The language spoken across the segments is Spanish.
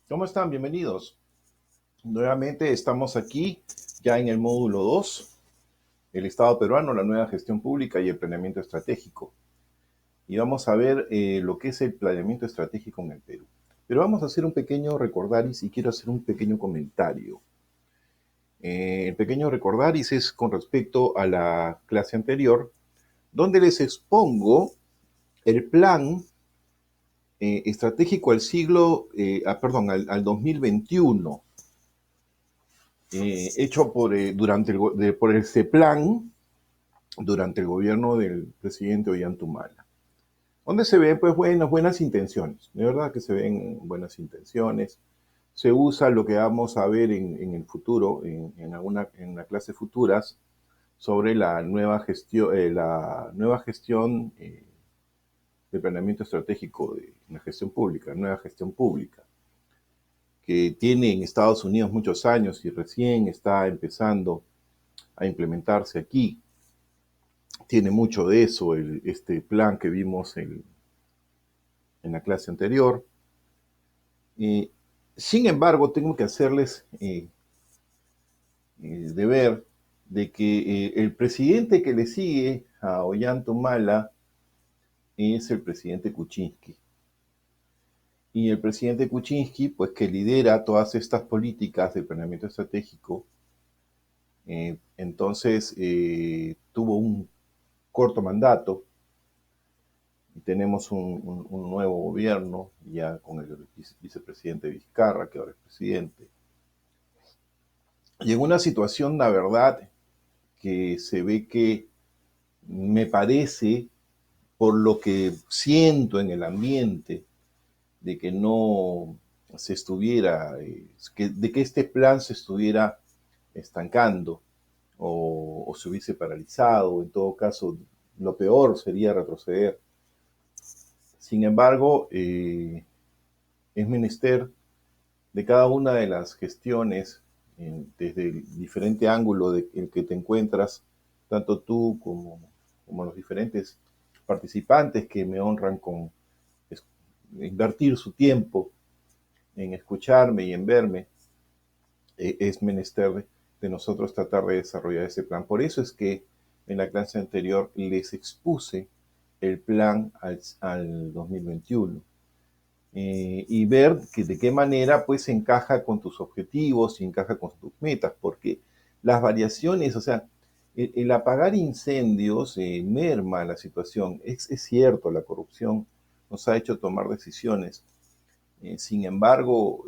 ¿Cómo están? Bienvenidos. Nuevamente estamos aquí ya en el módulo 2, el Estado peruano, la nueva gestión pública y el planeamiento estratégico. Y vamos a ver lo que es el planeamiento estratégico en el Perú. Pero vamos a hacer un pequeño recordaris y quiero hacer un pequeño comentario. El pequeño recordaris es con respecto a la clase anterior, donde les expongo el plan estratégico al siglo, perdón, al 2021 hecho por el CEPLAN durante el gobierno del presidente Ollanta, donde se ven pues buenas intenciones, de verdad que se ven buenas intenciones. Se usa lo que vamos a ver en el futuro, en las clases futuras, sobre la nueva gestión de planeamiento estratégico de la gestión pública, nueva gestión pública, que tiene en Estados Unidos muchos años y recién está empezando a implementarse aquí. Tiene mucho de eso este plan que vimos en la clase anterior. Eh, Sin embargo, tengo que hacerles de ver de que el presidente que le sigue a Ollanta es el presidente Kuczynski. Y el presidente Kuczynski, pues que lidera todas estas políticas de planeamiento estratégico, entonces tuvo un corto mandato. Tenemos un nuevo gobierno, ya con el vicepresidente Vizcarra, que ahora es presidente. Y en una situación, la verdad, que se ve que me parece, por lo que siento en el ambiente, de que no se estuviera, de que este plan se estuviera estancando o se hubiese paralizado. En todo caso, lo peor sería retroceder. Sin embargo, es menester de cada una de las gestiones, desde el diferente ángulo en que te encuentras, tanto tú como los diferentes participantes que me honran con invertir su tiempo en escucharme y en verme, es menester de nosotros tratar de desarrollar ese plan. Por eso es que en la clase anterior les expuse el plan al 2021. Y ver de qué manera pues encaja con tus objetivos y encaja con tus metas, porque las variaciones, o sea, el apagar incendios merma la situación. Es cierto, la corrupción nos ha hecho tomar decisiones. Sin embargo,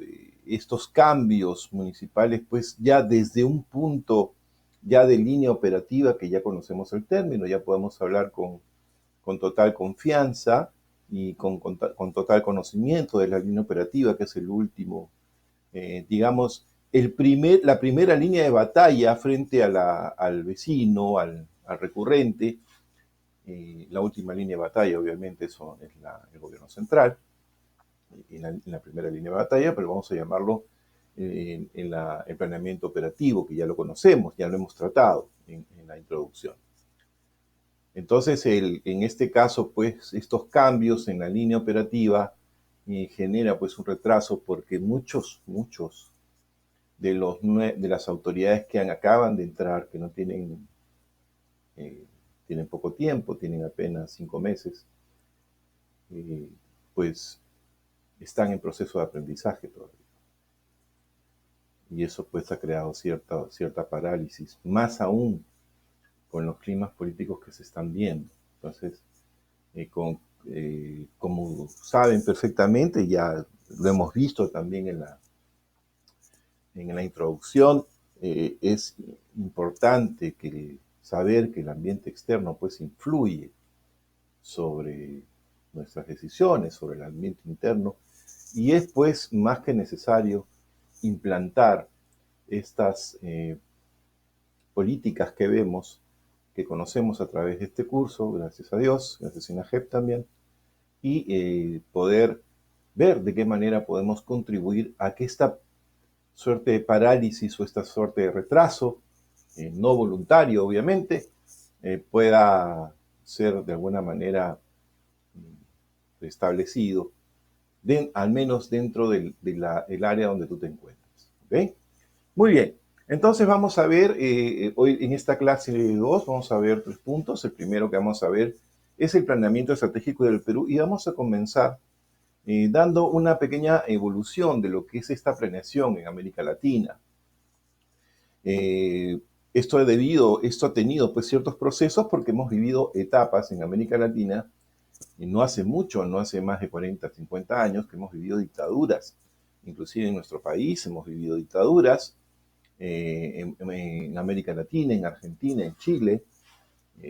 estos cambios municipales, pues ya desde un punto ya de línea operativa, que ya conocemos el término, ya podemos hablar con total confianza y con total conocimiento de la línea operativa, que es el último, digamos, la primera línea de batalla frente al vecino, al recurrente. La última línea de batalla, obviamente, eso es el gobierno central, en la primera línea de batalla, pero vamos a llamarlo el planeamiento operativo, que ya lo conocemos, ya lo hemos tratado en la introducción. Entonces, en este caso, pues, estos cambios en la línea operativa genera pues un retraso, porque muchos de las autoridades que acaban de entrar, que no eh, tienen poco tiempo, tienen apenas 5 meses, eh, pues están en proceso de aprendizaje todavía. Y eso pues ha creado cierta parálisis, más aún con los climas políticos que se están viendo. Entonces, como saben perfectamente, ya lo hemos visto también en la introducción, es importante saber que el ambiente externo pues influye sobre nuestras decisiones, sobre el ambiente interno, y es pues más que necesario implantar estas políticas que vemos, que conocemos a través de este curso, gracias a Dios, gracias a INAGEP también, y poder ver de qué manera podemos contribuir a que esta suerte de parálisis o esta suerte de retraso, no voluntario obviamente, pueda ser de alguna manera establecido al menos dentro el área donde tú te encuentras. ¿Ok? Muy bien. Entonces vamos a ver, hoy en esta clase 2 vamos a ver 3 puntos. El primero que vamos a ver es el planeamiento estratégico del Perú y vamos a comenzar dando una pequeña evolución de lo que es esta planeación en América Latina. Esto ha tenido pues ciertos procesos porque hemos vivido etapas en América Latina, y no hace mucho, no hace más de 40, 50 años que hemos vivido dictaduras. Inclusive en nuestro país hemos vivido dictaduras, en América Latina, en Argentina, en Chile,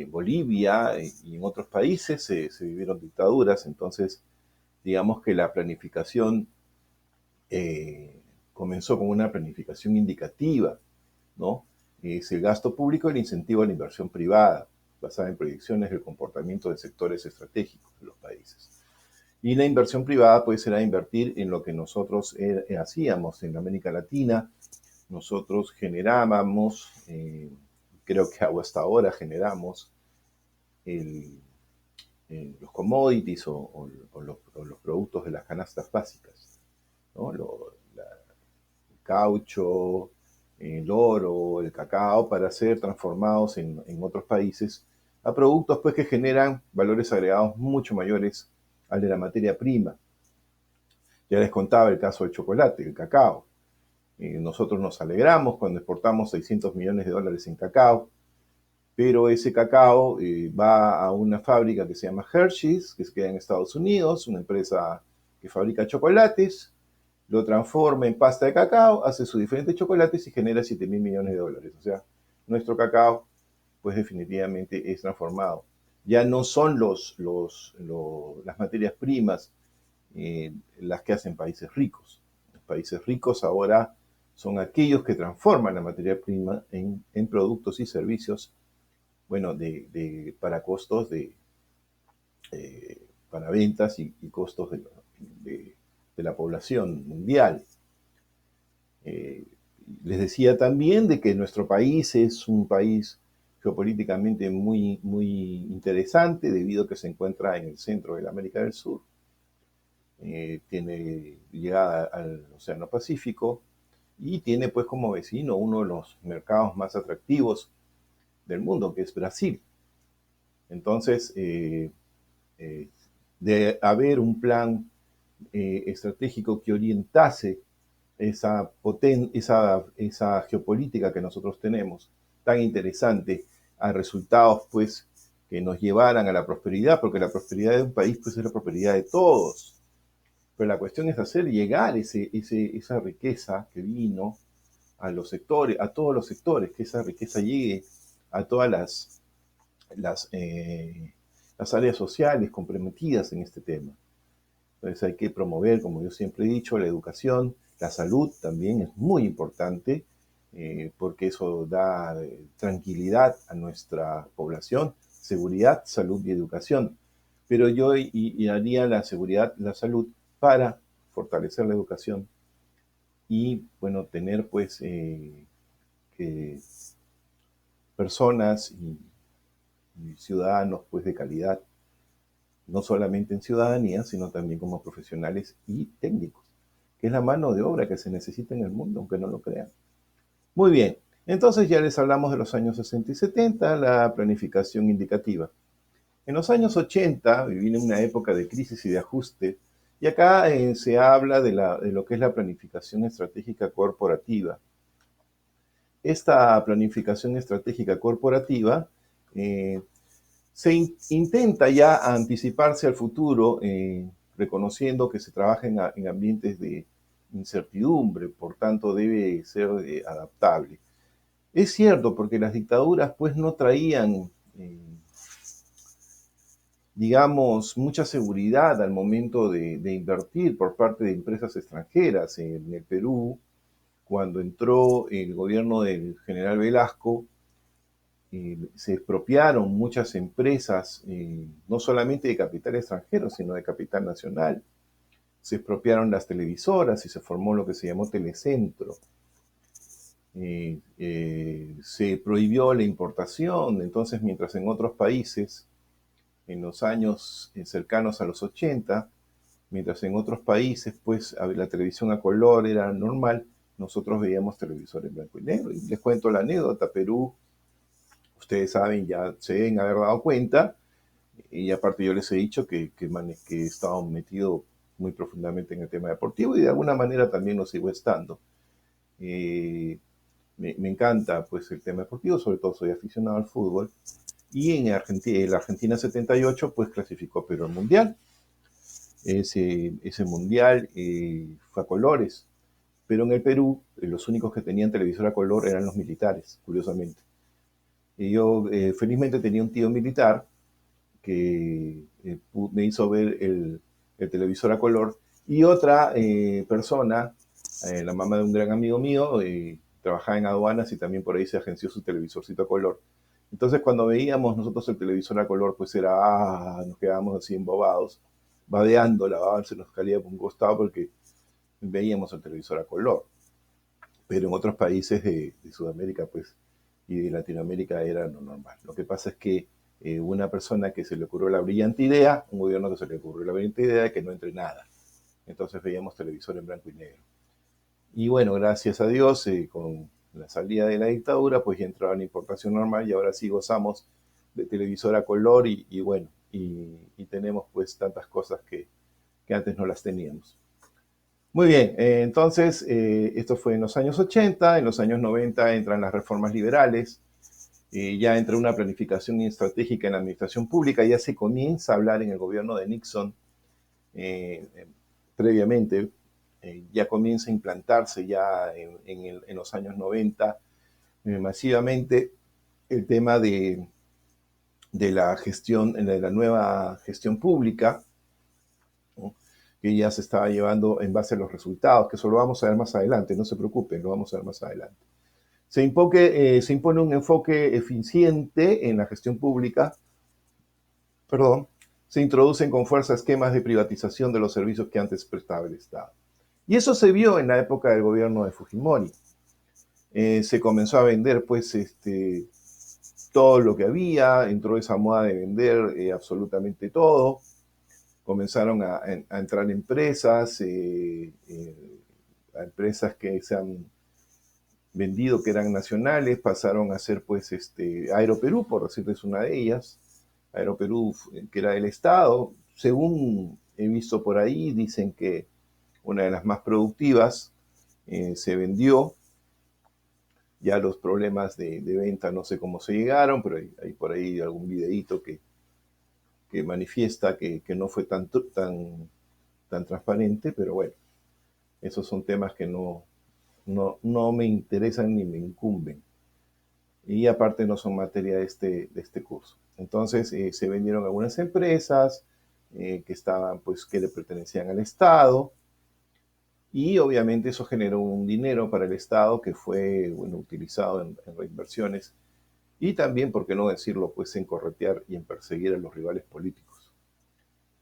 Bolivia y en otros países se vivieron dictaduras. Entonces, digamos que la planificación comenzó con una planificación indicativa, ¿no? Es el gasto público y el incentivo a la inversión privada, basada en proyecciones del comportamiento de sectores estratégicos de los países. Y la inversión privada puede ser a invertir en lo que nosotros hacíamos en América Latina. Nosotros generábamos, creo que hasta ahora generamos el, los commodities o los productos de las canastas básicas, ¿no? El caucho, el oro, el cacao, para ser transformados en otros países a productos pues, que generan valores agregados mucho mayores al de la materia prima. Ya les contaba el caso del chocolate, el cacao. Nosotros nos alegramos cuando exportamos 600 millones de dólares en cacao, pero ese cacao va a una fábrica que se llama Hershey's, que se queda en Estados Unidos, una empresa que fabrica chocolates, lo transforma en pasta de cacao, hace sus diferentes chocolates y genera 7 mil millones de dólares. O sea, nuestro cacao, pues definitivamente es transformado. Ya no son las materias primas las que hacen países ricos. Los países ricos ahora son aquellos que transforman la materia prima en productos y servicios, bueno, para costos para ventas y costos de la población mundial. Les decía también de que nuestro país es un país geopolíticamente muy, muy interesante debido a que se encuentra en el centro de la América del Sur. Tiene llegada al Océano Pacífico y tiene pues como vecino uno de los mercados más atractivos del mundo, que es Brasil. Entonces, de haber un plan estratégico que orientase esa geopolítica que nosotros tenemos, tan interesante, a resultados pues que nos llevaran a la prosperidad, porque la prosperidad de un país pues es la prosperidad de todos. Pero la cuestión es hacer llegar esa riqueza que vino a los sectores, a todos los sectores, que esa riqueza llegue a todas las, eh, las áreas sociales comprometidas en este tema. Entonces hay que promover, como yo siempre he dicho, la educación, la salud también es muy importante, porque eso da tranquilidad a nuestra población, seguridad, salud y educación. Pero yo y haría la seguridad, la salud para fortalecer la educación y, bueno, tener pues personas y ciudadanos pues de calidad, no solamente en ciudadanía, sino también como profesionales y técnicos, que es la mano de obra que se necesita en el mundo, aunque no lo crean. Muy bien, entonces ya les hablamos de los años 60 y 70, la planificación indicativa. En los años 80 viví en una época de crisis y de ajuste, y acá se habla de lo que es la planificación estratégica corporativa. Esta planificación estratégica corporativa intenta ya anticiparse al futuro, reconociendo que se trabaja en ambientes de incertidumbre, por tanto debe ser adaptable. Es cierto, porque las dictaduras pues no traían, digamos, mucha seguridad al momento de invertir por parte de empresas extranjeras. En el Perú, cuando entró el gobierno del general Velasco, se expropiaron muchas empresas, no solamente de capital extranjero, sino de capital nacional. Se expropiaron las televisoras y se formó lo que se llamó Telecentro. Se prohibió la importación, entonces mientras en otros países, en los años cercanos a los 80, Mientras en otros países, pues la televisión a color era normal, nosotros veíamos televisor en blanco y negro. Y les cuento la anécdota: Perú, ustedes saben, ya se deben haber dado cuenta, y aparte yo les he dicho que he estado metido muy profundamente en el tema deportivo y de alguna manera también lo sigo estando. Me encanta pues el tema deportivo, sobre todo soy aficionado al fútbol. Y en Argentina, la Argentina 78 pues clasificó Perú al Mundial. Ese Mundial fue a colores, pero en el Perú los únicos que tenían televisor a color eran los militares, curiosamente. Y yo felizmente tenía un tío militar que me hizo ver el televisor a color, y otra persona, la mamá de un gran amigo mío, trabajaba en aduanas y también por ahí se agenció su televisorcito a color. Entonces cuando veíamos nosotros el televisor a color, pues nos quedábamos así embobados, babeando, la baba se nos caía por un costado porque veíamos el televisor a color. Pero en otros países de Sudamérica, pues, y de Latinoamérica era lo normal. Lo que pasa es que una persona que se le ocurrió la brillante idea, un gobierno que se le ocurrió la brillante idea de que no entre nada. Entonces veíamos televisor en blanco y negro. Y bueno, gracias a Dios, con la salida de la dictadura, pues ya entraba la importación normal y ahora sí gozamos de televisor a color y bueno, y tenemos pues tantas cosas que antes no las teníamos. Muy bien, entonces esto fue en los años 80, en los años 90 entran las reformas liberales, ya entra una planificación estratégica en la administración pública, ya se comienza a hablar en el gobierno de Nixon eh, previamente, ya comienza a implantarse ya en los años 90 masivamente el tema de la gestión, de la nueva gestión pública, ¿no?, que ya se estaba llevando en base a los resultados, que eso lo vamos a ver más adelante, no se preocupen, lo vamos a ver más adelante. Se impone un enfoque eficiente en la gestión pública, perdón, se introducen con fuerza esquemas de privatización de los servicios que antes prestaba el Estado. Y eso se vio en la época del gobierno de Fujimori. Se comenzó a vender pues todo lo que había, entró esa moda de vender absolutamente todo, comenzaron a entrar empresas, a empresas que se han vendido que eran nacionales, pasaron a ser pues Aeroperú, por decirles una de ellas. Aeroperú, que era del Estado, según he visto por ahí, dicen que una de las más productivas se vendió. Ya los problemas de venta no sé cómo se llegaron, pero hay por ahí algún videíto que manifiesta que no fue tan transparente, pero bueno, esos son temas que no me interesan ni me incumben. Y aparte no son materia de este curso. Entonces se vendieron algunas empresas que estaban, pues, que le pertenecían al Estado, y obviamente eso generó un dinero para el Estado que fue, bueno, utilizado en reinversiones y también, por qué no decirlo, pues en corretear y en perseguir a los rivales políticos.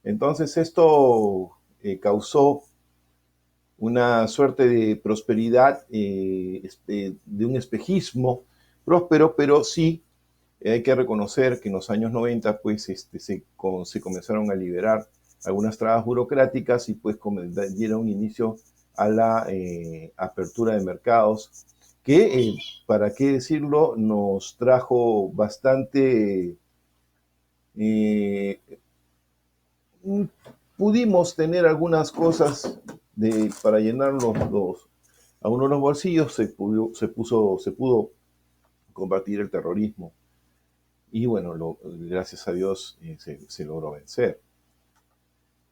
Entonces esto causó una suerte de prosperidad, de un espejismo próspero, pero sí hay que reconocer que en los años 90 pues se comenzaron a liberar algunas trabas burocráticas y pues dieron inicio a la apertura de mercados que, para qué decirlo, nos trajo bastante, eh, pudimos tener algunas cosas para llenar a uno los bolsillos, se pudo combatir el terrorismo y bueno, gracias a Dios se logró vencer.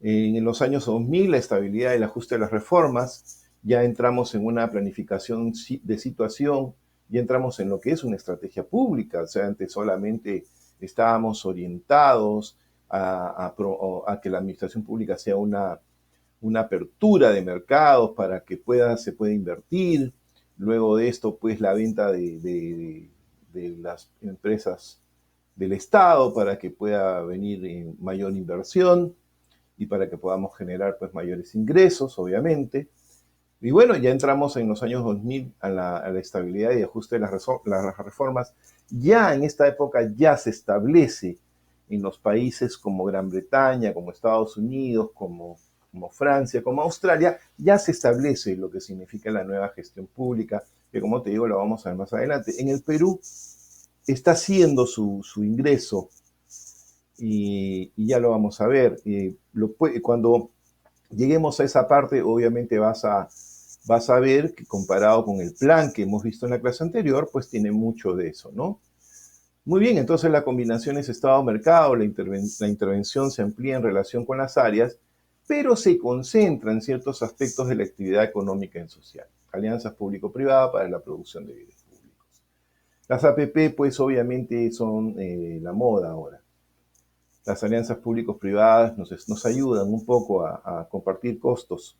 En los años 2000, la estabilidad y el ajuste de las reformas, ya entramos en una planificación de situación, ya entramos en lo que es una estrategia pública. O sea, antes solamente estábamos orientados a que la administración pública sea una apertura de mercados para que se pueda invertir. Luego de esto, pues la venta de las empresas del Estado para que pueda venir mayor inversión y para que podamos generar pues mayores ingresos, obviamente. Y bueno, ya entramos en los años 2000 a la estabilidad y ajuste de las reformas. Ya en esta época ya se establece en los países como Gran Bretaña, como Estados Unidos, como como Francia, como Australia, ya se establece lo que significa la nueva gestión pública, que como te digo, lo vamos a ver más adelante. En el Perú está haciendo su ingreso y ya lo vamos a ver. Cuando lleguemos a esa parte, obviamente vas a ver que comparado con el plan que hemos visto en la clase anterior, pues tiene mucho de eso, ¿no? Muy bien, entonces la combinación es Estado-mercado, la intervención se amplía en relación con las áreas, pero se concentra en ciertos aspectos de la actividad económica y social. Alianzas público-privadas para la producción de bienes públicos. Las APP, pues obviamente son la moda ahora. Las alianzas públicos-privadas nos ayudan un poco a compartir costos,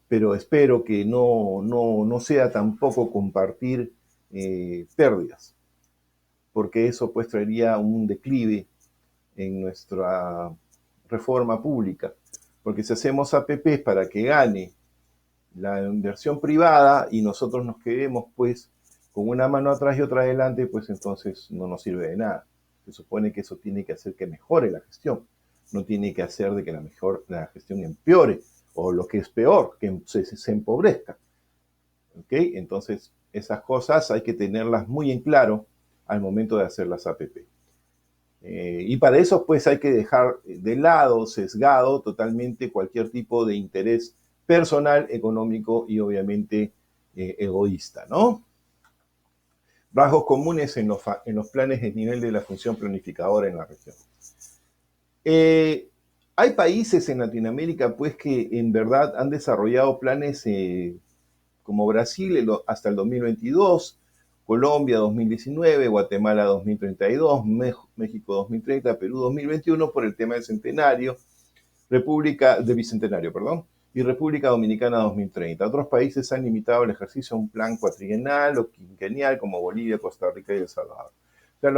pero espero que no sea tampoco compartir pérdidas, porque eso pues traería un declive en nuestra reforma pública. Porque si hacemos APPs para que gane la inversión privada y nosotros nos quedemos pues con una mano atrás y otra adelante, pues entonces no nos sirve de nada. Se supone que eso tiene que hacer que mejore la gestión, no tiene que hacer de que la gestión empeore o lo que es peor, que se empobrezca. ¿Okay? Entonces esas cosas hay que tenerlas muy en claro al momento de hacer las APP. Y para eso pues hay que dejar de lado, sesgado totalmente cualquier tipo de interés personal, económico y obviamente egoísta, ¿no? Rasgos comunes en los planes de nivel de la función planificadora en la región. Hay países en Latinoamérica pues que en verdad han desarrollado planes como Brasil hasta el 2022, Colombia 2019, Guatemala 2032, México 2030, Perú 2021 por el tema del centenario, bicentenario, perdón, y República Dominicana 2030. Otros países han limitado el ejercicio a un plan cuatrienal o quinquenal como Bolivia, Costa Rica y El Salvador. O sea,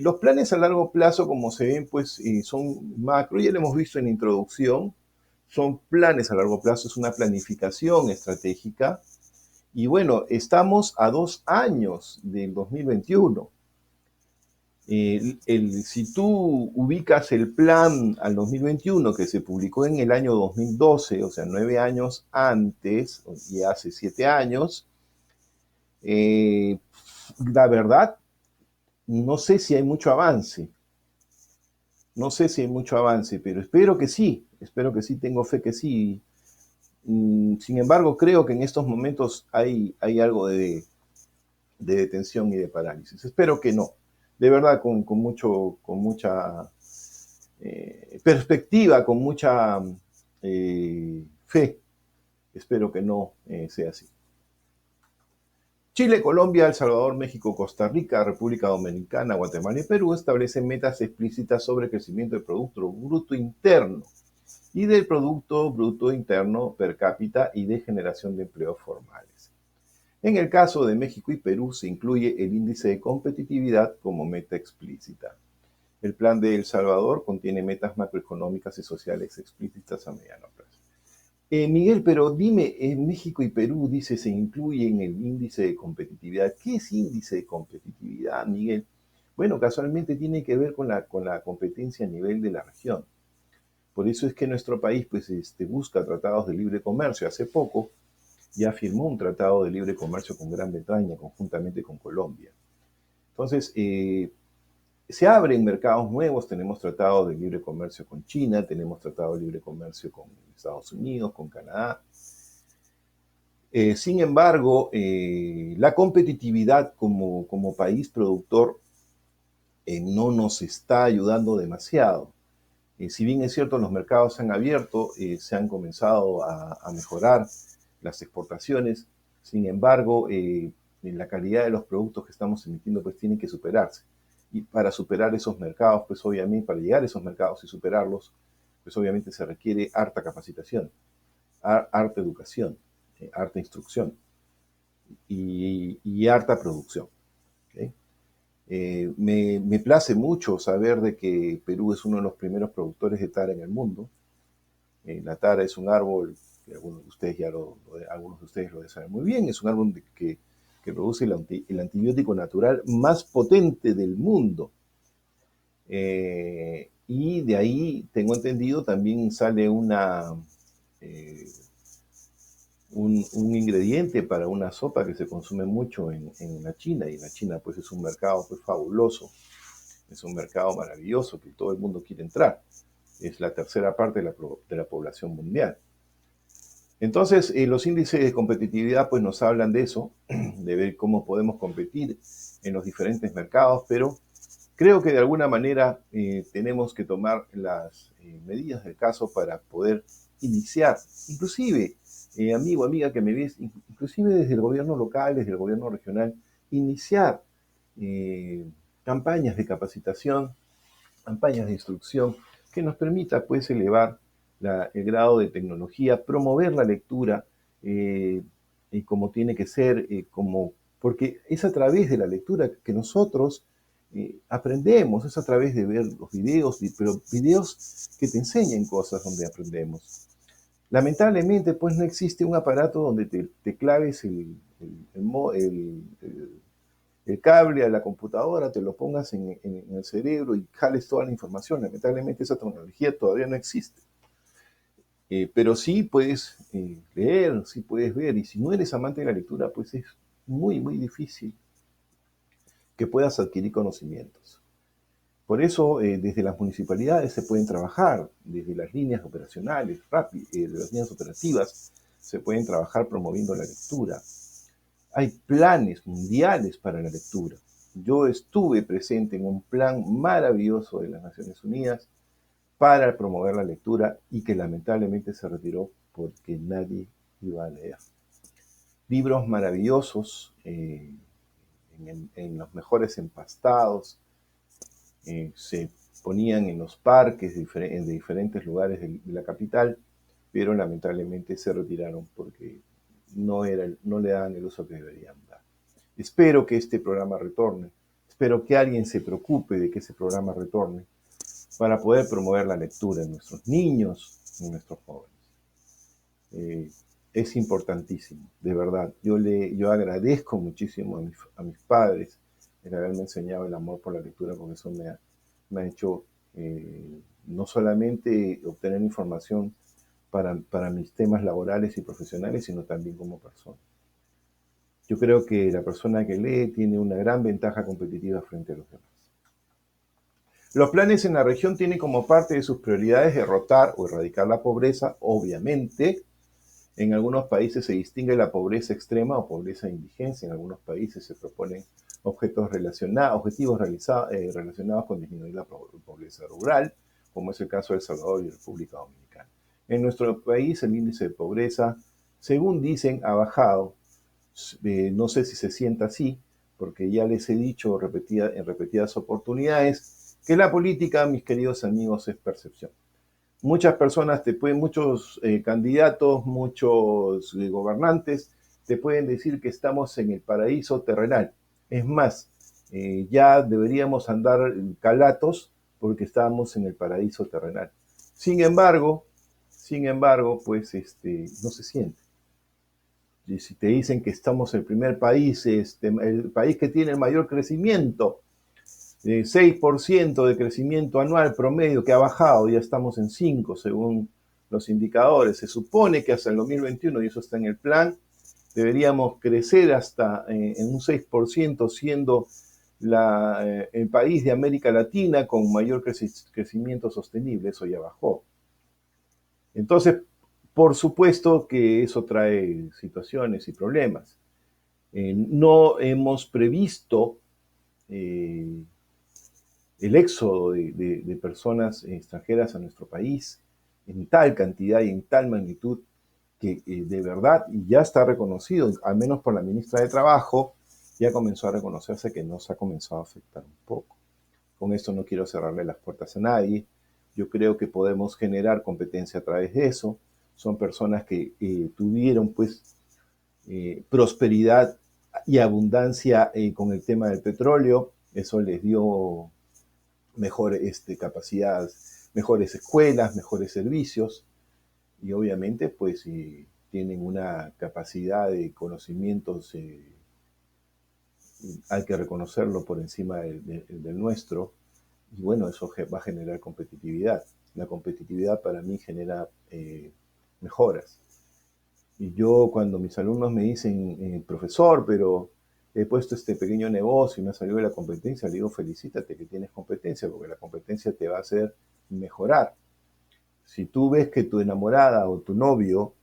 los planes a largo plazo, como se ven, pues son macro, ya lo hemos visto en la introducción, son planes a largo plazo, es una planificación estratégica. Y bueno, estamos a 2 años del 2021. Si tú ubicas el plan al 2021 que se publicó en el año 2012, o sea, 9 años antes, y hace 7 años, la verdad, no sé si hay mucho avance. No sé si hay mucho avance, pero espero que sí, tengo fe que sí. Sin embargo, creo que en estos momentos hay algo de detención y de parálisis. Espero que no. De verdad, con mucha perspectiva, con mucha fe. Espero que no sea así. Chile, Colombia, El Salvador, México, Costa Rica, República Dominicana, Guatemala y Perú establecen metas explícitas sobre crecimiento del Producto Bruto Interno y del Producto Bruto Interno per cápita y de generación de empleos formales. En el caso de México y Perú se incluye el índice de competitividad como meta explícita. El plan de El Salvador contiene metas macroeconómicas y sociales explícitas a mediano plazo. Miguel, pero dime, en México y Perú, dice, se incluye en el índice de competitividad. ¿Qué es índice de competitividad, Miguel? Bueno, casualmente tiene que ver con la competencia a nivel de la región. Por eso es que nuestro país pues, busca tratados de libre comercio. Hace poco ya firmó un tratado de libre comercio con Gran Bretaña, conjuntamente con Colombia. Entonces, se abren mercados nuevos, tenemos tratado de libre comercio con China, tenemos tratado de libre comercio con Estados Unidos, con Canadá. Sin embargo, la competitividad como país productor no nos está ayudando demasiado. Si bien es cierto, los mercados se han abierto, se han comenzado a mejorar las exportaciones, sin embargo, la calidad de los productos que estamos emitiendo pues tiene que superarse. Y para superar esos mercados, pues obviamente, para llegar a esos mercados y superarlos, pues obviamente se requiere harta capacitación, harta educación, harta instrucción y harta producción. ¿Okay? Me place mucho saber de que Perú es uno de los primeros productores de tara en el mundo. La tara es un árbol que algunos de ustedes lo saben muy bien, es un árbol que produce el antibiótico natural más potente del mundo. y de ahí, tengo entendido, también sale un ingrediente para una sopa que se consume mucho en la China, y la China pues es un mercado pues fabuloso, es un mercado maravilloso que todo el mundo quiere entrar. Es la tercera parte de la población mundial. Entonces, los índices de competitividad pues nos hablan de eso, de ver cómo podemos competir en los diferentes mercados, pero creo que de alguna manera tenemos que tomar las medidas del caso para poder iniciar, inclusive, amigo, amiga que me ves, inclusive desde el gobierno local, desde el gobierno regional, iniciar eh, campañas de capacitación, campañas de instrucción que nos permita pues elevar el grado de tecnología, promover la lectura como tiene que ser, porque es a través de la lectura que nosotros aprendemos, es a través de ver los videos, pero videos que te enseñen cosas donde aprendemos. Lamentablemente, pues no existe un aparato donde te claves el cable a la computadora, te lo pongas en el cerebro y jales toda la información. Lamentablemente esa tecnología todavía no existe. Pero sí puedes leer, sí puedes ver, y si no eres amante de la lectura, pues es muy, muy difícil que puedas adquirir conocimientos. Por eso, desde las municipalidades se pueden trabajar, desde las líneas operacionales, de las líneas operativas, se pueden trabajar promoviendo la lectura. Hay planes mundiales para la lectura. Yo estuve presente en un plan maravilloso de las Naciones Unidas para promover la lectura y que lamentablemente se retiró porque nadie iba a leer. Libros maravillosos en los mejores empastados, se ponían en los parques de diferentes lugares de la capital, pero lamentablemente se retiraron porque no le daban el uso que deberían dar. Espero que este programa retorne, espero que alguien se preocupe de que ese programa retorne para poder promover la lectura en nuestros niños, en nuestros jóvenes. Es importantísimo, de verdad. Yo agradezco muchísimo a mis padres el haberme enseñado el amor por la lectura, porque eso me ha hecho no solamente obtener información para mis temas laborales y profesionales, sino también como persona. Yo creo que la persona que lee tiene una gran ventaja competitiva frente a los demás. Los planes en la región tienen como parte de sus prioridades derrotar o erradicar la pobreza, obviamente. En algunos países se distingue la pobreza extrema o pobreza de indigencia. En algunos países se proponen objetivos relacionados con disminuir la pobreza rural, como es el caso de El Salvador y República Dominicana. En nuestro país el índice de pobreza, según dicen, ha bajado. No sé si se sienta así, porque ya les he dicho en repetidas oportunidades que la política, mis queridos amigos, es percepción. Muchas personas muchos candidatos, muchos gobernantes te pueden decir que estamos en el paraíso terrenal. Es más, ya deberíamos andar calatos porque estamos en el paraíso terrenal. Sin embargo, pues no se siente. Y si te dicen que estamos en el primer país, el país que tiene el mayor crecimiento, 6% de crecimiento anual promedio que ha bajado, ya estamos en 5 según los indicadores. Se supone que hasta el 2021, y eso está en el plan, deberíamos crecer hasta en un 6%, siendo el país de América Latina con mayor crecimiento sostenible. Eso ya bajó. Entonces, por supuesto que eso trae situaciones y problemas. No hemos previsto el éxodo de personas extranjeras a nuestro país en tal cantidad y en tal magnitud que de verdad, y ya está reconocido, al menos por la ministra de Trabajo, ya comenzó a reconocerse que nos ha comenzado a afectar un poco. Con esto no quiero cerrarle las puertas a nadie. Yo creo que podemos generar competencia a través de eso. Son personas que tuvieron pues prosperidad y abundancia con el tema del petróleo. Eso les dio mejor capacidad, mejores escuelas, mejores servicios y obviamente pues tienen una capacidad de conocimientos, hay que reconocerlo por encima del nuestro, Y bueno, eso va a generar competitividad. La competitividad para mí genera mejoras. Y yo cuando mis alumnos me dicen, profesor, pero he puesto este pequeño negocio y me ha salido de la competencia, le digo, felicítate que tienes competencia, porque la competencia te va a hacer mejorar. Si tú ves que tu enamorada o tu novio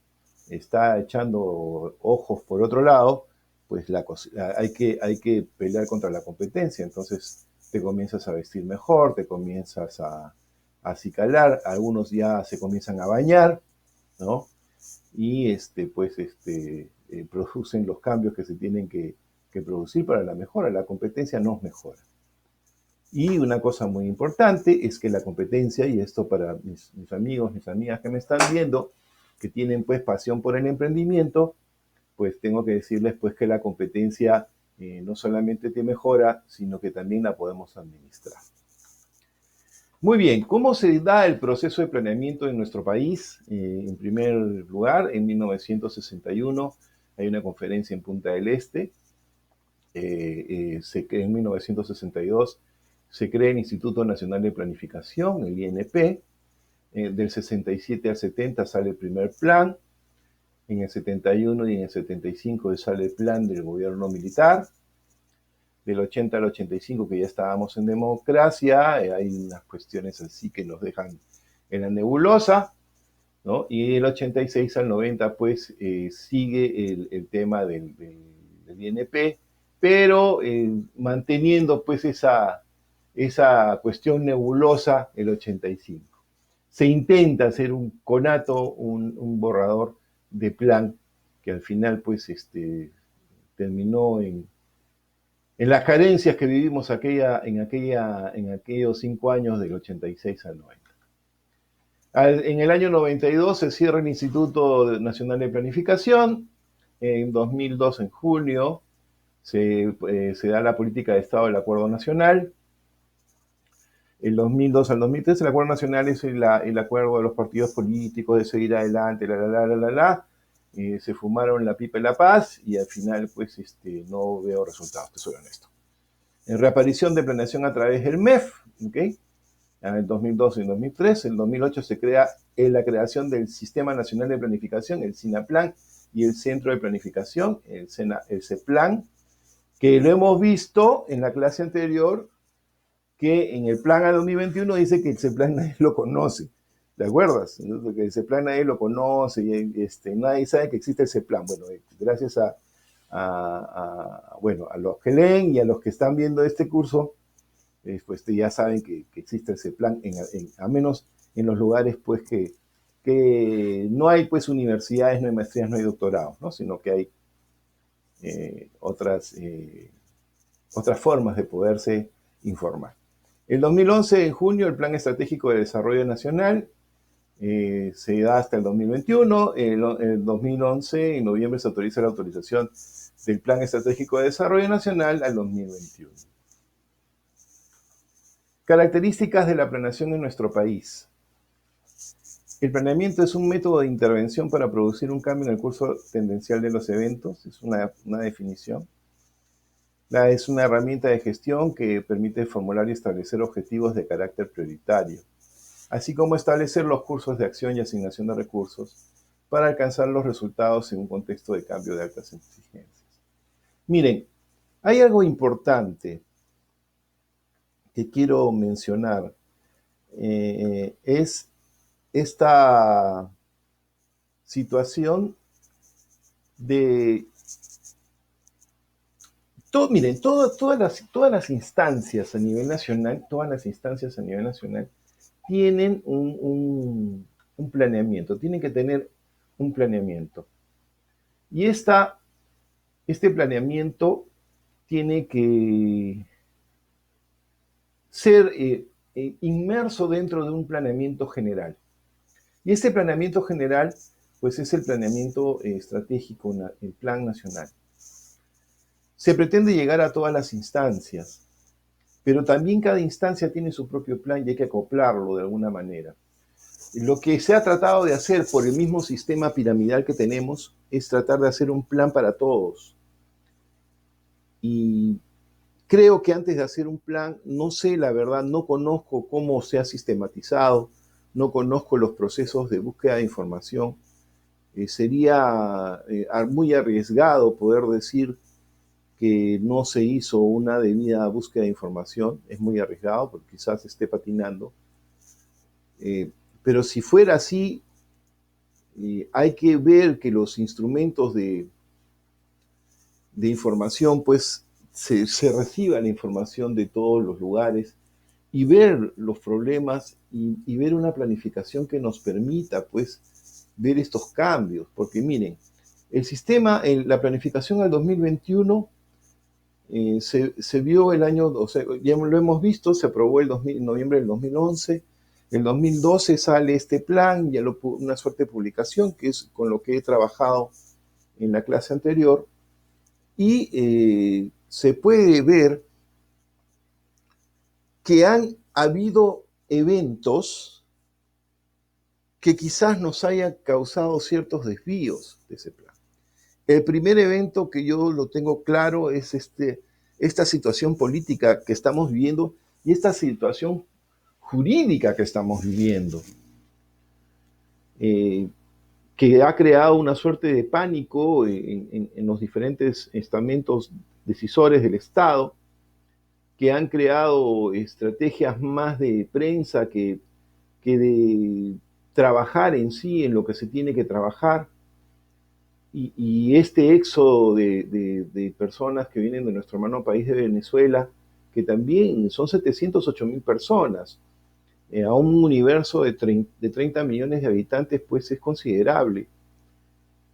está echando ojos por otro lado, pues hay que pelear contra la competencia. Entonces te comienzas a vestir mejor, te comienzas a acicalar, algunos ya se comienzan a bañar, ¿no? Y producen los cambios que se tienen que producir para la mejora. La competencia nos mejora. Y una cosa muy importante es que la competencia, y esto para mis amigos, mis amigas que me están viendo, que tienen pues pasión por el emprendimiento, pues tengo que decirles pues que la competencia no solamente te mejora, sino que también la podemos administrar. Muy bien, ¿cómo se da el proceso de planeamiento en nuestro país? En primer lugar, en 1961 hay una conferencia en Punta del Este. En 1962 se crea el Instituto Nacional de Planificación, el INP. Del 67 al 70 sale el primer plan. En el 71 y en el 75 sale el plan del gobierno militar. Del 80 al 85, que ya estábamos en democracia, hay unas cuestiones así que nos dejan en la nebulosa, ¿no? Y del 86 al 90, pues sigue el tema del INP, pero manteniendo pues esa cuestión nebulosa el 85. Se intenta hacer un conato, un borrador de plan que al final pues terminó en las carencias que vivimos en aquellos 5 años del 86 al 90. En el año 92 se cierra el Instituto Nacional de Planificación. En 2002, en junio, se da la política de Estado del Acuerdo Nacional. El 2002 al 2003, el Acuerdo Nacional es el acuerdo de los partidos políticos de seguir adelante, se fumaron la pipa y la paz y al final pues no veo resultados, te soy honesto. En reaparición de planeación a través del MEF, ¿ok? En el 2002 y en 2003, en 2008 se crea la creación del Sistema Nacional de Planificación, el SINAPLAN, y el Centro de Planificación, el CEPLAN, que lo hemos visto en la clase anterior, que en el plan a 2021 dice que el CEPLAN nadie lo conoce. ¿Te acuerdas? Que el CEPLAN nadie lo conoce y nadie sabe que existe el CEPLAN. Bueno, gracias a los que leen y a los que están viendo este curso, pues ya saben que existe el CEPLAN, al menos en los lugares pues que no hay pues universidades, no hay maestrías, no hay doctorados, ¿no? Sino que hay otras formas de poderse informar. El 2011, en junio, el Plan Estratégico de Desarrollo Nacional se da hasta el 2021. El 2011, en noviembre, se autoriza la autorización del Plan Estratégico de Desarrollo Nacional al 2021. Características de la planeación en nuestro país. El planeamiento es un método de intervención para producir un cambio en el curso tendencial de los eventos, es una definición. Es una herramienta de gestión que permite formular y establecer objetivos de carácter prioritario, así como establecer los cursos de acción y asignación de recursos para alcanzar los resultados en un contexto de cambio de altas exigencias. Miren, hay algo importante que quiero mencionar, es esta situación de miren, todas las instancias a nivel nacional, tienen un planeamiento, tienen que tener un planeamiento. Y este planeamiento tiene que ser inmerso dentro de un planeamiento general. Y este planeamiento general, pues es el planeamiento estratégico, el plan nacional. Se pretende llegar a todas las instancias, pero también cada instancia tiene su propio plan y hay que acoplarlo de alguna manera. Lo que se ha tratado de hacer por el mismo sistema piramidal que tenemos es tratar de hacer un plan para todos. Y Creo que antes de hacer un plan, no sé, la verdad, no conozco cómo se ha sistematizado, no conozco los procesos de búsqueda de información. Sería muy arriesgado poder decir que no se hizo una debida búsqueda de información. Es muy arriesgado porque quizás esté patinando. Pero si fuera así, hay que ver que los instrumentos de información, pues se reciba la información de todos los lugares y ver los problemas y ver una planificación que nos permita, pues, ver estos cambios. Porque miren, el sistema, la planificación al 2021 se vio el año, o sea, ya lo hemos visto, se aprobó en noviembre del 2011, en 2012 sale este plan, ya una suerte de publicación, que es con lo que he trabajado en la clase anterior, y se puede ver que han habido eventos que quizás nos hayan causado ciertos desvíos de ese plan. El primer evento que yo lo tengo claro es esta situación política que estamos viviendo y esta situación jurídica que estamos viviendo, que ha creado una suerte de pánico en los diferentes estamentos decisores del Estado, que han creado estrategias más de prensa que de trabajar en sí, en lo que se tiene que trabajar. Y este éxodo de personas que vienen de nuestro hermano país de Venezuela, que también son 708.000 personas, a un universo de 30 millones de habitantes, pues es considerable.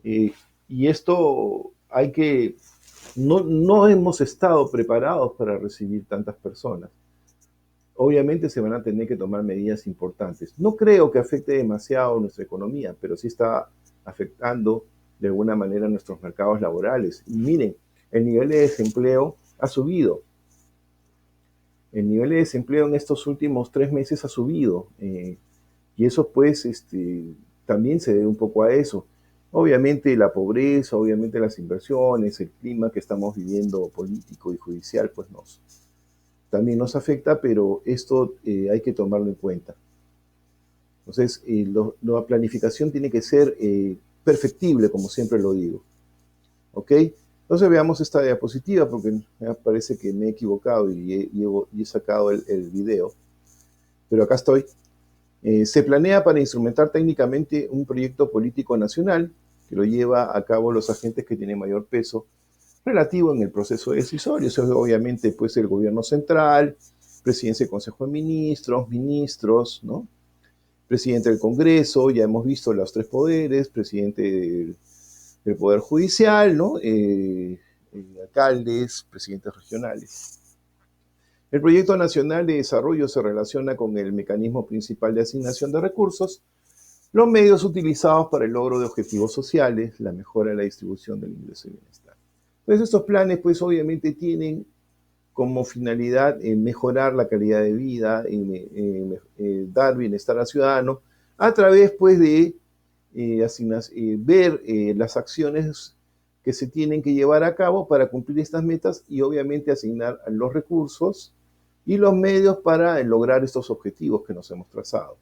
Y esto hay que, no hemos estado preparados para recibir tantas personas. Obviamente se van a tener que tomar medidas importantes. No creo que afecte demasiado nuestra economía, pero sí está afectando de alguna manera nuestros mercados laborales. Y miren, el nivel de desempleo ha subido. El nivel de desempleo en estos últimos 3 meses ha subido. Y eso pues también se debe un poco a eso. Obviamente la pobreza, obviamente las inversiones, el clima que estamos viviendo político y judicial pues también nos afecta, pero esto hay que tomarlo en cuenta. Entonces, la planificación tiene que ser perfectible, como siempre lo digo. ¿Ok? Entonces veamos esta diapositiva, porque me parece que me he equivocado y he sacado el video. Pero acá estoy. Se planea para instrumentar técnicamente un proyecto político nacional que lo lleva a cabo los agentes que tienen mayor peso relativo en el proceso decisorio. Eso es obviamente pues el gobierno central, presidencia del Consejo de Ministros, ministros, ¿no? Presidente del Congreso, ya hemos visto los 3 poderes, presidente del Poder Judicial, ¿no? Alcaldes, presidentes regionales. El Proyecto Nacional de Desarrollo se relaciona con el mecanismo principal de asignación de recursos, los medios utilizados para el logro de objetivos sociales, la mejora de la distribución del ingreso y bienestar. Entonces estos planes pues obviamente tienen como finalidad mejorar la calidad de vida, dar bienestar al ciudadano, a través pues de ver las acciones que se tienen que llevar a cabo para cumplir estas metas y obviamente asignar los recursos y los medios para lograr estos objetivos que nos hemos trazado.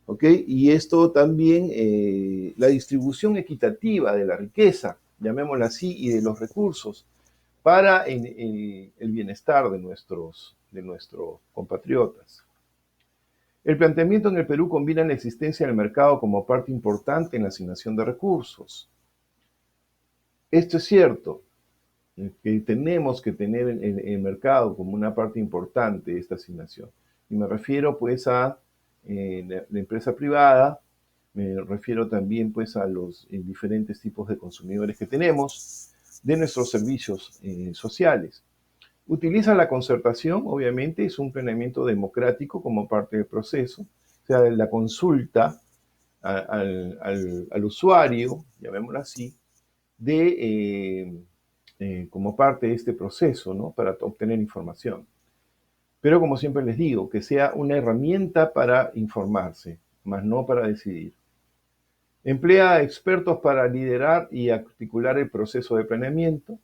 ¿Ok? Y esto también, la distribución equitativa de la riqueza, llamémosla así, y de los recursos para el bienestar de nuestros compatriotas. El planteamiento en el Perú combina la existencia del mercado como parte importante en la asignación de recursos. Esto es cierto, que tenemos que tener el mercado como una parte importante de esta asignación. Y me refiero pues a la empresa privada, me refiero también pues a los diferentes tipos de consumidores que tenemos, de nuestros servicios sociales. Utiliza la concertación, obviamente, es un planeamiento democrático como parte del proceso, o sea, la consulta al usuario, llamémoslo así, como parte de este proceso, ¿no? Para obtener información. Pero como siempre les digo, que sea una herramienta para informarse, más no para decidir. Emplea expertos para liderar y articular el proceso de planeamiento.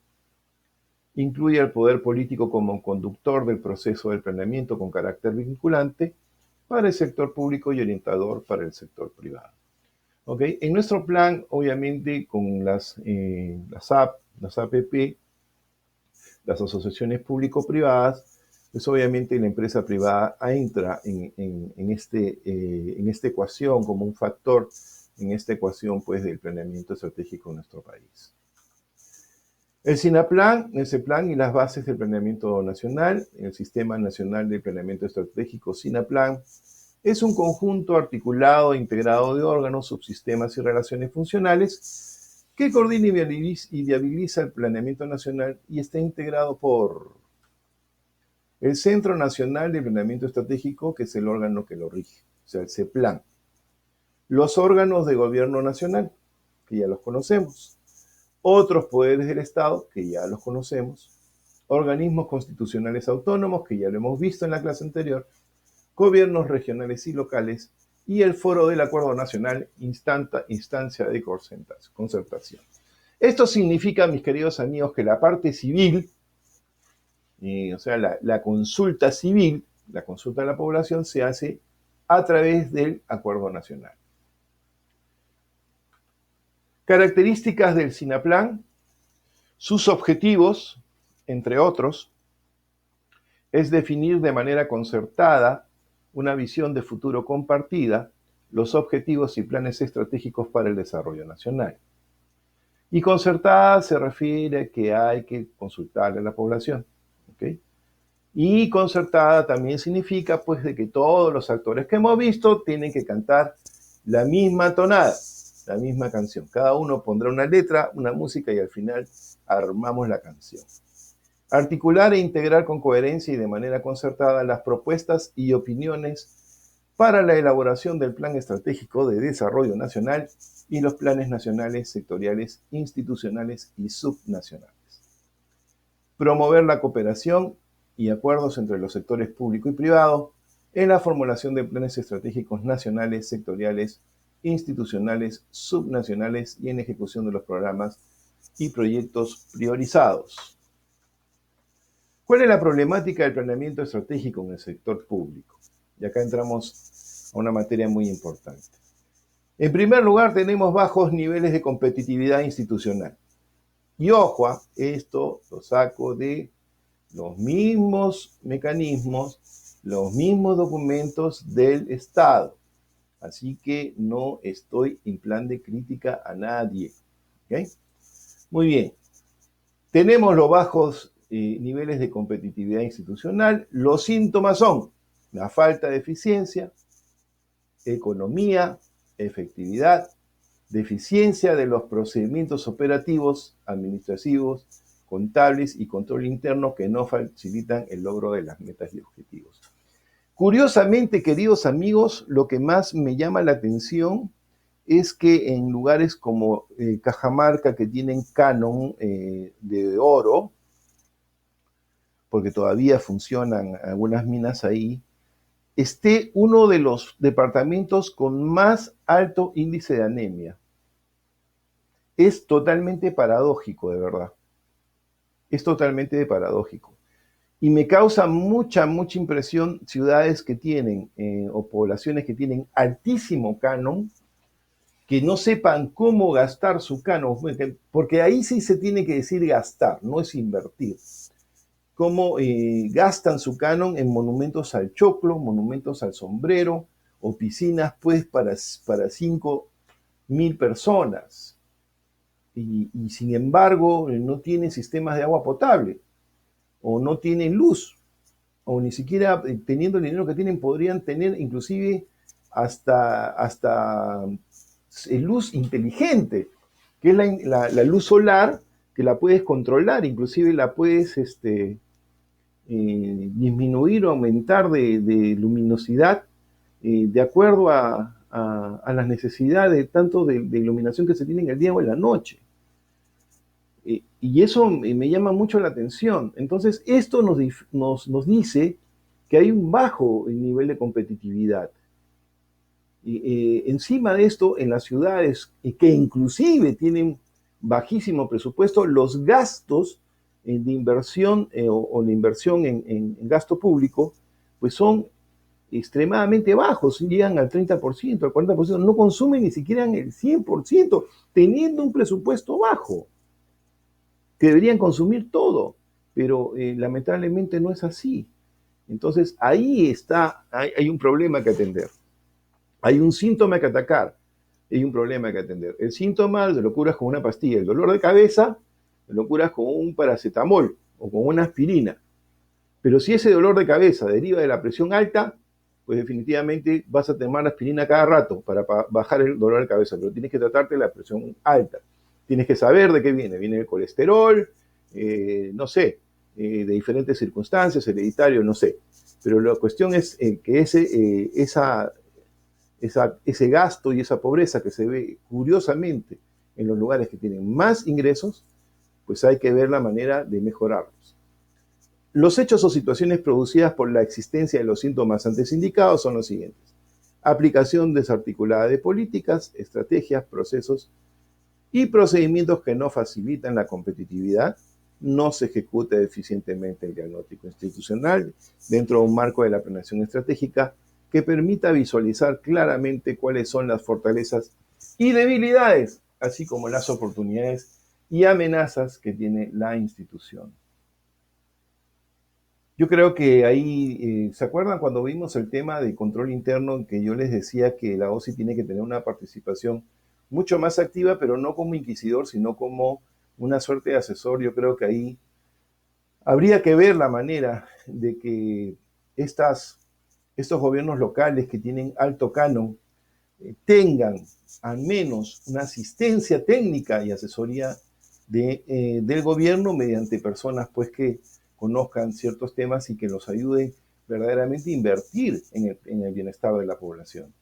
incluye al poder político como conductor del proceso del planeamiento con carácter vinculante para el sector público y orientador para el sector privado. ¿Okay? En nuestro plan, obviamente, con las APP, las asociaciones público-privadas, pues obviamente la empresa privada entra en esta ecuación como un factor en esta ecuación pues, del planeamiento estratégico en nuestro país. El SINAPLAN, ese plan y las bases del planeamiento nacional, el Sistema Nacional de Planeamiento Estratégico SINAPLAN, es un conjunto articulado e integrado de órganos, subsistemas y relaciones funcionales que coordina y viabiliza el planeamiento nacional y está integrado por el Centro Nacional de Planeamiento Estratégico, que es el órgano que lo rige, o sea, el CEPLAN. Los órganos de gobierno nacional, que ya los conocemos. Otros poderes del Estado, que ya los conocemos. Organismos constitucionales autónomos, que ya lo hemos visto en la clase anterior. Gobiernos regionales y locales. Y el Foro del Acuerdo Nacional, instancia de concertación. Esto significa, mis queridos amigos, que la parte civil, o sea, la consulta civil, la consulta de la población, se hace a través del Acuerdo Nacional. Características del SINAPLAN, sus objetivos, entre otros, es definir de manera concertada una visión de futuro compartida, los objetivos y planes estratégicos para el desarrollo nacional. Y concertada se refiere a que hay que consultarle a la población. ¿Okay? Y concertada también significa pues de que todos los actores que hemos visto tienen que cantar la misma tonada, la misma canción. Cada uno pondrá una letra, una música y al final armamos la canción. Articular e integrar con coherencia y de manera concertada las propuestas y opiniones para la elaboración del Plan Estratégico de Desarrollo Nacional y los planes nacionales, sectoriales, institucionales y subnacionales. Promover la cooperación y acuerdos entre los sectores público y privado en la formulación de planes estratégicos nacionales, sectoriales, institucionales, subnacionales y en ejecución de los programas y proyectos priorizados. ¿Cuál es la problemática del planeamiento estratégico en el sector público? Y acá entramos a una materia muy importante. En primer lugar, tenemos bajos niveles de competitividad institucional. Y ojo, esto lo saco de los mismos mecanismos, los mismos documentos del Estado. Así que no estoy en plan de crítica a nadie. ¿Okay? Muy bien. Tenemos los bajos niveles de competitividad institucional. Los síntomas son la falta de eficiencia, economía, efectividad, deficiencia de los procedimientos operativos, administrativos, contables y control interno que no facilitan el logro de las metas y objetivos. Curiosamente, queridos amigos, lo que más me llama la atención es que en lugares como Cajamarca, que tienen canon de oro, porque todavía funcionan algunas minas ahí, esté uno de los departamentos con más alto índice de anemia. Es totalmente paradójico, de verdad. Es totalmente paradójico. Y me causa mucha impresión ciudades que tienen, o poblaciones que tienen altísimo canon, que no sepan cómo gastar su canon, porque ahí sí se tiene que decir gastar, no es invertir. Cómo gastan su canon en monumentos al choclo, monumentos al sombrero, o piscinas pues para 5.000 personas. Y sin embargo no tienen sistemas de agua potable, o no tienen luz, o ni siquiera teniendo el dinero que tienen podrían tener inclusive hasta luz inteligente, que es la luz solar, que la puedes controlar, inclusive la puedes disminuir o aumentar de luminosidad de acuerdo a las necesidades tanto de iluminación que se tiene en el día o en la noche. Y eso me llama mucho la atención. Entonces, esto nos dice que hay un bajo nivel de competitividad. Encima de esto, en las ciudades que inclusive tienen bajísimo presupuesto, los gastos de inversión o la inversión en gasto público, pues son extremadamente bajos, llegan al 30%, al 40%, no consumen ni siquiera el 100%, teniendo un presupuesto bajo, que deberían consumir todo, pero lamentablemente no es así. Entonces ahí está, hay un problema que atender, hay un síntoma que atacar, hay un problema que atender. El síntoma lo curas con una pastilla, el dolor de cabeza lo curas con un paracetamol o con una aspirina. Pero si ese dolor de cabeza deriva de la presión alta, pues definitivamente vas a tomar aspirina cada rato para bajar el dolor de cabeza, pero tienes que tratarte la presión alta. Tienes que saber de qué viene. Viene el colesterol, no sé, de diferentes circunstancias, hereditario, no sé. Pero la cuestión es que ese gasto y esa pobreza que se ve curiosamente en los lugares que tienen más ingresos, pues hay que ver la manera de mejorarlos. Los hechos o situaciones producidas por la existencia de los síntomas antes indicados son los siguientes: aplicación desarticulada de políticas, estrategias, procesos y procedimientos que no facilitan la competitividad, no se ejecuta eficientemente el diagnóstico institucional dentro de un marco de la planeación estratégica que permita visualizar claramente cuáles son las fortalezas y debilidades, así como las oportunidades y amenazas que tiene la institución. Yo creo que ahí, ¿se acuerdan cuando vimos el tema de control interno en que yo les decía que la OSI tiene que tener una participación mucho más activa, pero no como inquisidor, sino como una suerte de asesor? Yo creo que ahí habría que ver la manera de que estos gobiernos locales que tienen alto canon tengan al menos una asistencia técnica y asesoría del gobierno mediante personas pues que conozcan ciertos temas y que los ayuden verdaderamente a invertir en el bienestar de la población.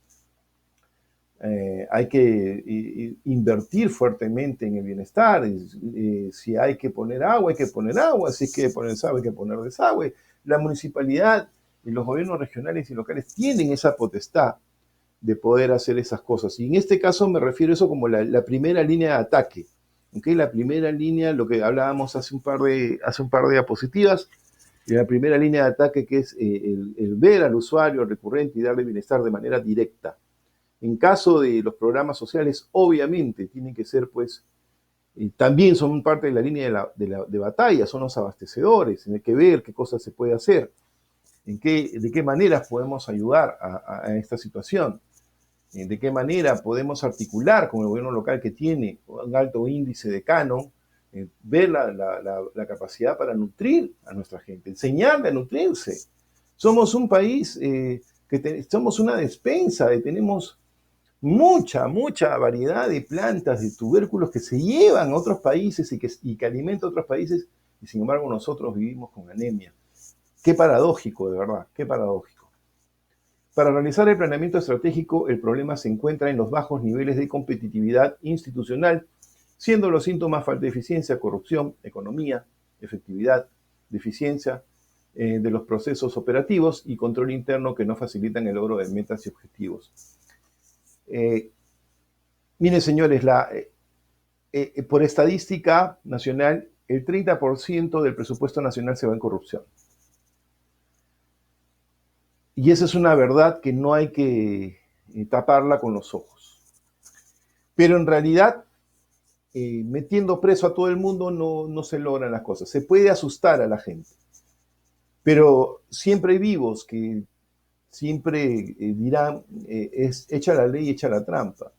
Hay que invertir fuertemente en el bienestar. Si hay que poner agua, hay que poner agua. Si hay que poner desagüe, hay que poner desagüe. La municipalidad y los gobiernos regionales y locales tienen esa potestad de poder hacer esas cosas. Y en este caso me refiero a eso como la primera línea de ataque. ¿Okay? La primera línea, lo que hablábamos hace un par de diapositivas, la primera línea de ataque, que es el ver al usuario recurrente y darle bienestar de manera directa. En caso de los programas sociales, obviamente tienen que ser, pues, también son parte de la línea de batalla, son los abastecedores, hay que ver qué cosas se puede hacer, de qué maneras podemos ayudar a esta situación, de qué manera podemos articular con el gobierno local que tiene un alto índice de canon, ver la capacidad para nutrir a nuestra gente, enseñarle a nutrirse. Somos un país somos una despensa, tenemos mucha variedad de plantas, de tubérculos que se llevan a otros países y que alimentan a otros países, y sin embargo nosotros vivimos con anemia. Qué paradójico, de verdad, qué paradójico. Para realizar el planeamiento estratégico, el problema se encuentra en los bajos niveles de competitividad institucional, siendo los síntomas falta de eficiencia, corrupción, economía, efectividad, deficiencia de los procesos operativos y control interno que no facilitan el logro de metas y objetivos. Miren, señores, por estadística nacional, el 30% del presupuesto nacional se va en corrupción. Y esa es una verdad que no hay que taparla con los ojos. Pero en realidad, metiendo preso a todo el mundo no se logran las cosas. Se puede asustar a la gente. Pero siempre hay vivos que siempre dirán, es echa la ley, echa la trampa.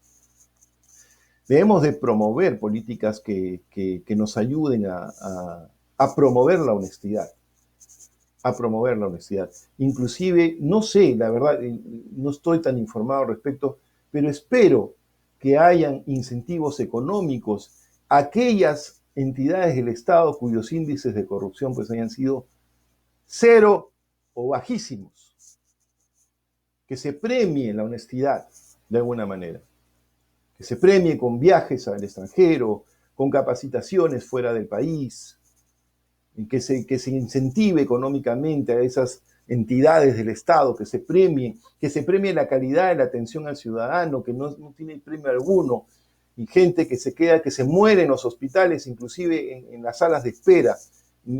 Debemos de promover políticas que nos ayuden a promover la honestidad. A promover la honestidad. Inclusive, no sé, la verdad, no estoy tan informado al respecto, pero espero que hayan incentivos económicos a aquellas entidades del Estado cuyos índices de corrupción pues hayan sido cero o bajísimos. Que se premie la honestidad de alguna manera. Que se premie con viajes al extranjero, con capacitaciones fuera del país, que se incentive económicamente a esas entidades del Estado, que se premie la calidad de la atención al ciudadano, que no tiene premio alguno, y gente que se muere en los hospitales, inclusive en las salas de espera,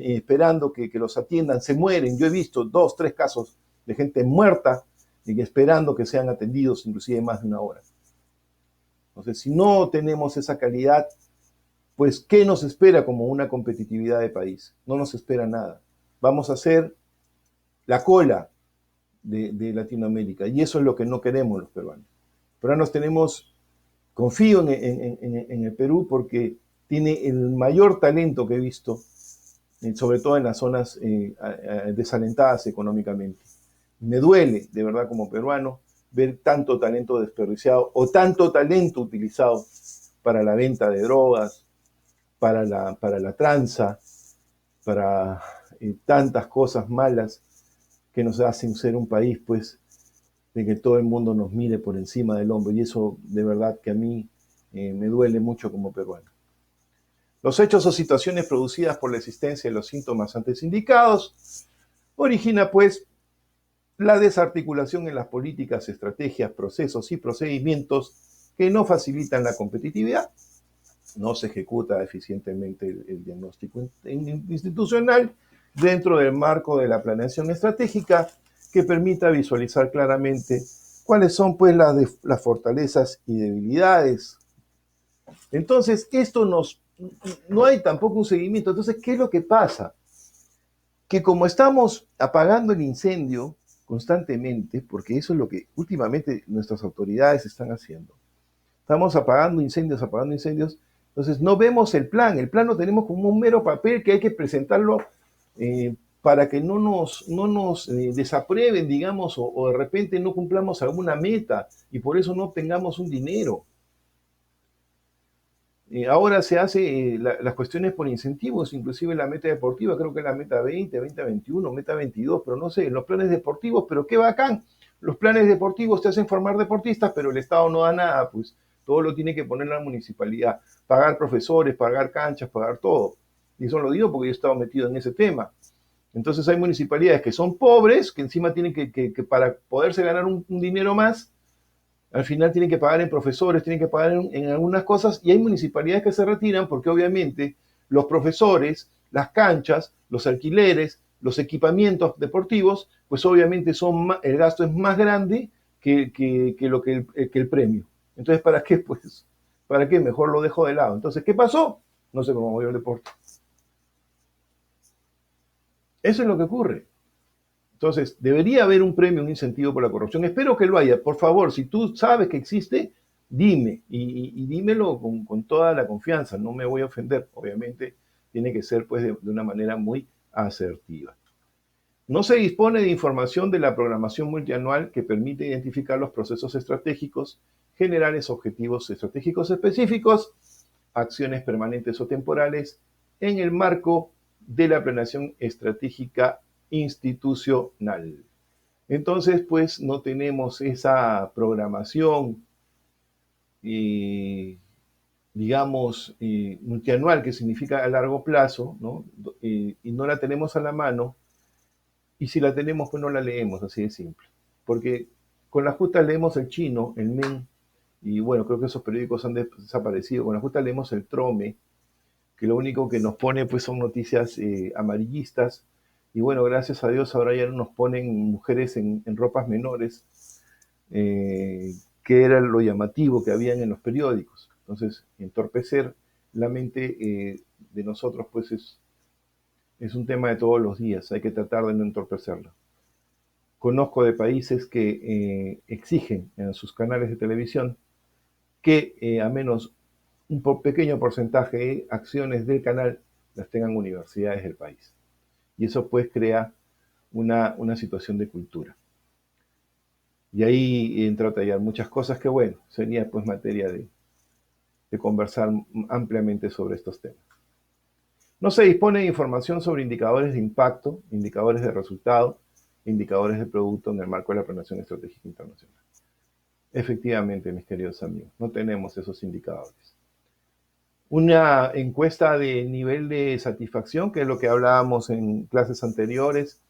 esperando que los atiendan, se mueren. Yo he visto 2, 3 casos de gente muerta y esperando que sean atendidos inclusive más de una hora. Entonces, si no tenemos esa calidad, pues, ¿qué nos espera como una competitividad de país? No nos espera nada. Vamos a ser la cola de Latinoamérica y eso es lo que no queremos los peruanos. Los peruanos tenemos, confío en el Perú porque tiene el mayor talento que he visto, sobre todo en las zonas desalentadas económicamente. Me duele, de verdad, como peruano, ver tanto talento desperdiciado o tanto talento utilizado para la venta de drogas, para la tranza, para tantas cosas malas que nos hacen ser un país, pues, de que todo el mundo nos mire por encima del hombro. Y eso, de verdad, que a mí me duele mucho como peruano. Los hechos o situaciones producidas por la existencia de los síntomas antes indicados origina, pues, la desarticulación en las políticas, estrategias, procesos y procedimientos que no facilitan la competitividad. No se ejecuta eficientemente el diagnóstico institucional dentro del marco de la planeación estratégica que permita visualizar claramente cuáles son, pues, las fortalezas y debilidades. Entonces, no hay tampoco un seguimiento. Entonces, ¿qué es lo que pasa? Que como estamos apagando el incendio constantemente, porque eso es lo que últimamente nuestras autoridades están haciendo, estamos apagando incendios, entonces no vemos el plan lo tenemos como un mero papel que hay que presentarlo para que no nos desaprueben, digamos, o de repente no cumplamos alguna meta y por eso no obtengamos un dinero. Ahora se hace las cuestiones por incentivos, inclusive la meta deportiva, creo que es la meta 20, 2021, meta 22, pero no sé, los planes deportivos, pero qué bacán. Los planes deportivos te hacen formar deportistas, pero el Estado no da nada, pues todo lo tiene que poner la municipalidad, pagar profesores, pagar canchas, pagar todo. Y eso lo digo porque yo he estado metido en ese tema. Entonces hay municipalidades que son pobres, que encima tienen que para poderse ganar un dinero más, al final tienen que pagar en profesores, tienen que pagar en algunas cosas, y hay municipalidades que se retiran porque obviamente los profesores, las canchas, los alquileres, los equipamientos deportivos, pues obviamente el gasto es más grande que el premio. Entonces, ¿para qué? Pues, ¿para qué? Mejor lo dejo de lado. Entonces, ¿qué pasó? No se promovió el deporte. Eso es lo que ocurre. Entonces, debería haber un premio, un incentivo por la corrupción. Espero que lo haya. Por favor, si tú sabes que existe, dime. Y dímelo con toda la confianza. No me voy a ofender. Obviamente, tiene que ser, pues, de una manera muy asertiva. No se dispone de información de la programación multianual que permite identificar los procesos estratégicos, generales, objetivos estratégicos específicos, acciones permanentes o temporales en el marco de la planeación estratégica institucional. Entonces, pues no tenemos esa programación, digamos, multianual, que significa a largo plazo, ¿no? Y no la tenemos a la mano, y si la tenemos, pues no la leemos, así de simple. Porque con la justa leemos el Chino, el Men, y bueno, creo que esos periódicos han desaparecido. Con la justa leemos el Trome, que lo único que nos pone, pues, son noticias amarillistas. Y bueno, gracias a Dios ahora ya no nos ponen mujeres en ropas menores, que era lo llamativo que habían en los periódicos. Entonces, entorpecer la mente de nosotros, pues es un tema de todos los días. Hay que tratar de no entorpecerla. Conozco de países que exigen en sus canales de televisión que a menos un pequeño porcentaje de acciones del canal las tengan universidades del país. Y eso, pues, crea una situación de cultura. Y ahí entra a tallar muchas cosas que, bueno, sería, pues, materia de conversar ampliamente sobre estos temas. No se dispone de información sobre indicadores de impacto, indicadores de resultado, indicadores de producto en el marco de la planeación estratégica internacional. Efectivamente, mis queridos amigos, no tenemos esos indicadores. Una encuesta de nivel de satisfacción, que es lo que hablábamos en clases anteriores,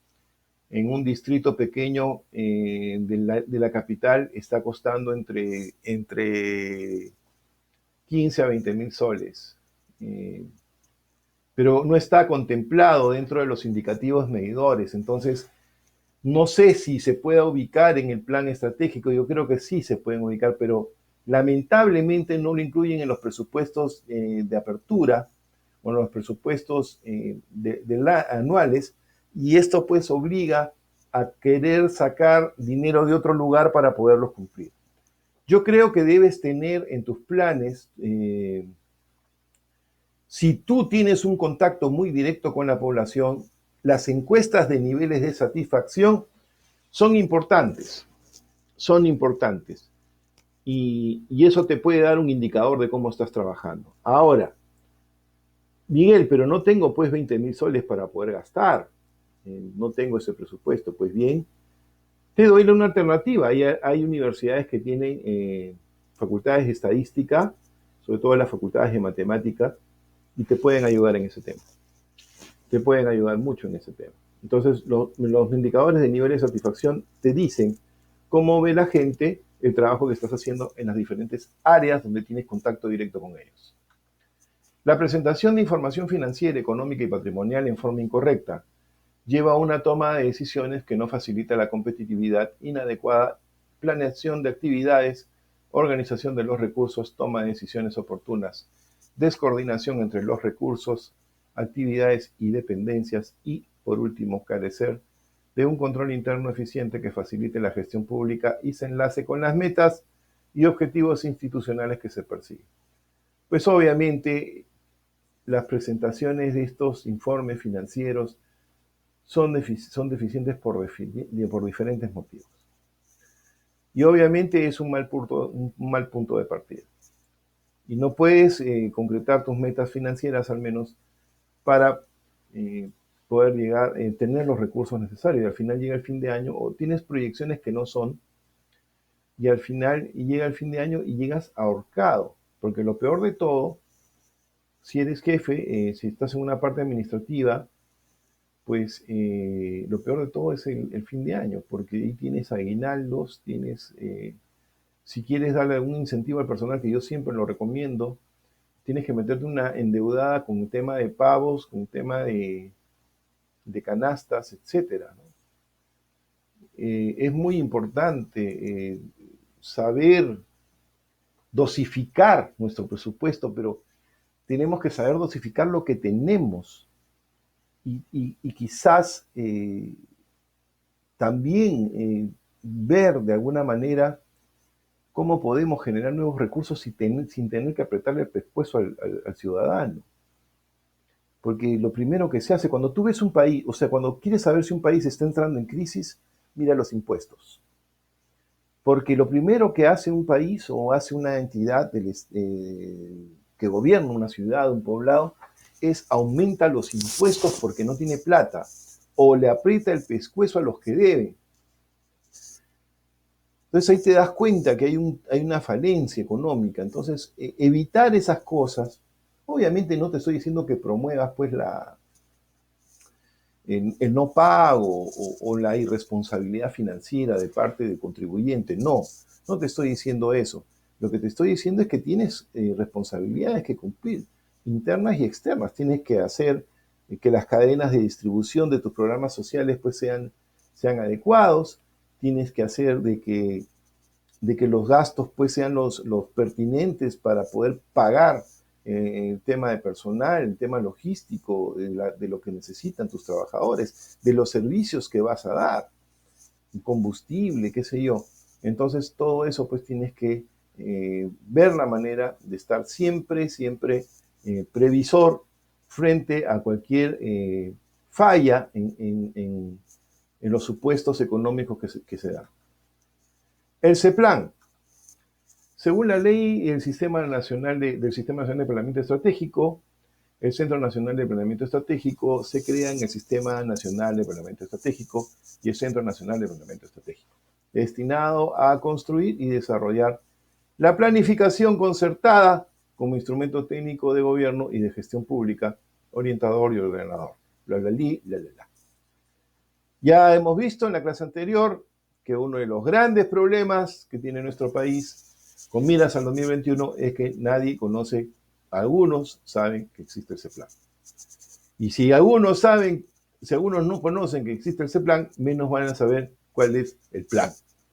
en un distrito pequeño de la capital está costando entre 15 a 20 mil soles. pero no está contemplado dentro de los indicativos medidores. Entonces, no sé si se pueda ubicar en el plan estratégico, yo creo que sí se pueden ubicar, pero lamentablemente no lo incluyen en los presupuestos de apertura o en los presupuestos anuales, y esto pues obliga a querer sacar dinero de otro lugar para poderlos cumplir. Yo creo que debes tener en tus planes, si tú tienes un contacto muy directo con la población, las encuestas de niveles de satisfacción son importantes, son importantes. Y eso te puede dar un indicador de cómo estás trabajando. Ahora, Miguel, pero no tengo pues 20.000 soles para poder gastar, no tengo ese presupuesto. Pues bien, te doy una alternativa. Hay universidades que tienen facultades de estadística, sobre todo las facultades de matemática, y te pueden ayudar en ese tema. Te pueden ayudar mucho en ese tema. Entonces, los indicadores de nivel de satisfacción te dicen cómo ve la gente el trabajo que estás haciendo en las diferentes áreas donde tienes contacto directo con ellos. La presentación de información financiera, económica y patrimonial en forma incorrecta lleva a una toma de decisiones que no facilita la competitividad, inadecuada planeación de actividades, organización de los recursos, toma de decisiones oportunas, descoordinación entre los recursos, actividades y dependencias y, por último, carecer de un control interno eficiente que facilite la gestión pública y se enlace con las metas y objetivos institucionales que se persiguen. Pues obviamente las presentaciones de estos informes financieros son deficientes por diferentes motivos. Y obviamente es un mal punto de partida. Y no puedes concretar tus metas financieras al menos para poder llegar, tener los recursos necesarios. Y al final llega el fin de año o tienes proyecciones que no son, y al final llega el fin de año y llegas ahorcado. Porque lo peor de todo, si eres jefe, si estás en una parte administrativa, pues lo peor de todo es el fin de año, porque ahí tienes aguinaldos, tienes, si quieres darle algún incentivo al personal, que yo siempre lo recomiendo, tienes que meterte una endeudada con un tema de pavos, con un tema de canastas, etcétera, ¿no? Es muy importante saber dosificar nuestro presupuesto, pero tenemos que saber dosificar lo que tenemos y quizás también ver de alguna manera cómo podemos generar nuevos recursos sin tener que apretarle el pescuezo al ciudadano. Porque lo primero que se hace cuando tú ves un país, o sea, cuando quieres saber si un país está entrando en crisis, mira los impuestos. Porque lo primero que hace un país o hace una entidad que gobierna una ciudad, un poblado, es aumenta los impuestos porque no tiene plata o le aprieta el pescuezo a los que deben. Entonces ahí te das cuenta que hay una falencia económica. Entonces, evitar esas cosas, obviamente no te estoy diciendo que promuevas pues el no pago o la irresponsabilidad financiera de parte del contribuyente. No, no te estoy diciendo eso. Lo que te estoy diciendo es que tienes responsabilidades que cumplir, internas y externas. Tienes que hacer que las cadenas de distribución de tus programas sociales pues sean adecuados. Tienes que hacer de que los gastos pues sean los pertinentes para poder pagar el tema de personal, el tema logístico, de lo que necesitan tus trabajadores, de los servicios que vas a dar, combustible, qué sé yo. Entonces todo eso pues tienes que ver la manera de estar siempre previsor frente a cualquier falla en los supuestos económicos que se dan. El CEPLAN. Según la ley del Sistema Nacional de Planeamiento Estratégico, el Centro Nacional de Planeamiento Estratégico se crea en el Sistema Nacional de Planeamiento Estratégico y el Centro Nacional de Planeamiento Estratégico, destinado a construir y desarrollar la planificación concertada como instrumento técnico de gobierno y de gestión pública, orientador y ordenador. Ya hemos visto en la clase anterior que uno de los grandes problemas que tiene nuestro país con miras al 2021 es que nadie conoce, algunos saben que existe ese plan. Y si algunos saben, si algunos no conocen que existe el CEPLAN, menos van a saber cuál es el plan,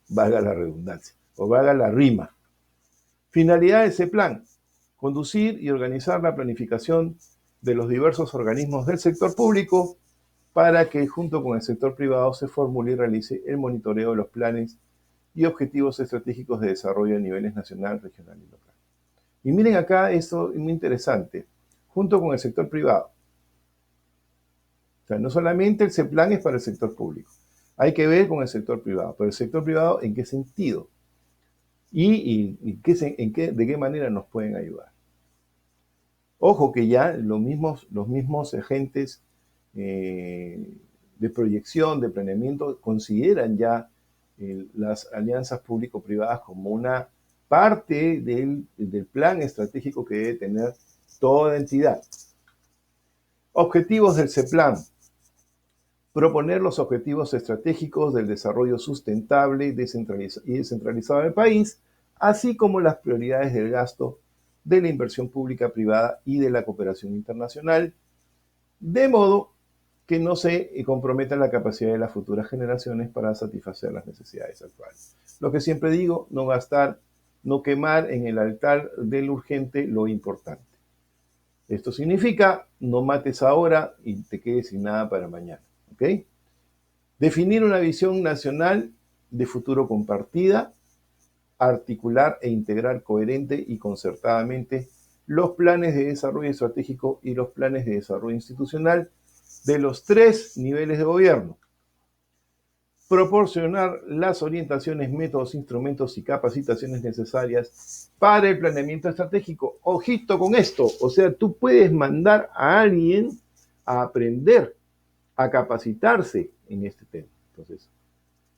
valga la redundancia, o valga la rima. Finalidad de ese plan: conducir y organizar la planificación de los diversos organismos del sector público para que junto con el sector privado se formule y realice el monitoreo de los planes y objetivos estratégicos de desarrollo a niveles nacional, regional y local. Y miren acá, esto es muy interesante, junto con el sector privado. O sea, no solamente el CEPLAN es para el sector público, hay que ver con el sector privado. Pero el sector privado, ¿en qué sentido? ¿De qué manera nos pueden ayudar? Ojo que ya los mismos agentes de proyección, de planeamiento, consideran ya las alianzas público-privadas como una parte del plan estratégico que debe tener toda entidad. Objetivos del CEPLAN: proponer los objetivos estratégicos del desarrollo sustentable y descentralizado del país, así como las prioridades del gasto, de la inversión pública privada y de la cooperación internacional, de modo que no se comprometa la capacidad de las futuras generaciones para satisfacer las necesidades actuales. Lo que siempre digo: no gastar, no quemar en el altar del urgente lo importante. Esto significa: no mates ahora y te quedes sin nada para mañana. ¿Ok? Definir una visión nacional de futuro compartida, articular e integrar coherente y concertadamente los planes de desarrollo estratégico y los planes de desarrollo institucional de los 3 niveles de gobierno. Proporcionar las orientaciones, métodos, instrumentos y capacitaciones necesarias para el planeamiento estratégico. Ojito con esto, o sea, tú puedes mandar a alguien a aprender, a capacitarse en este tema. Entonces,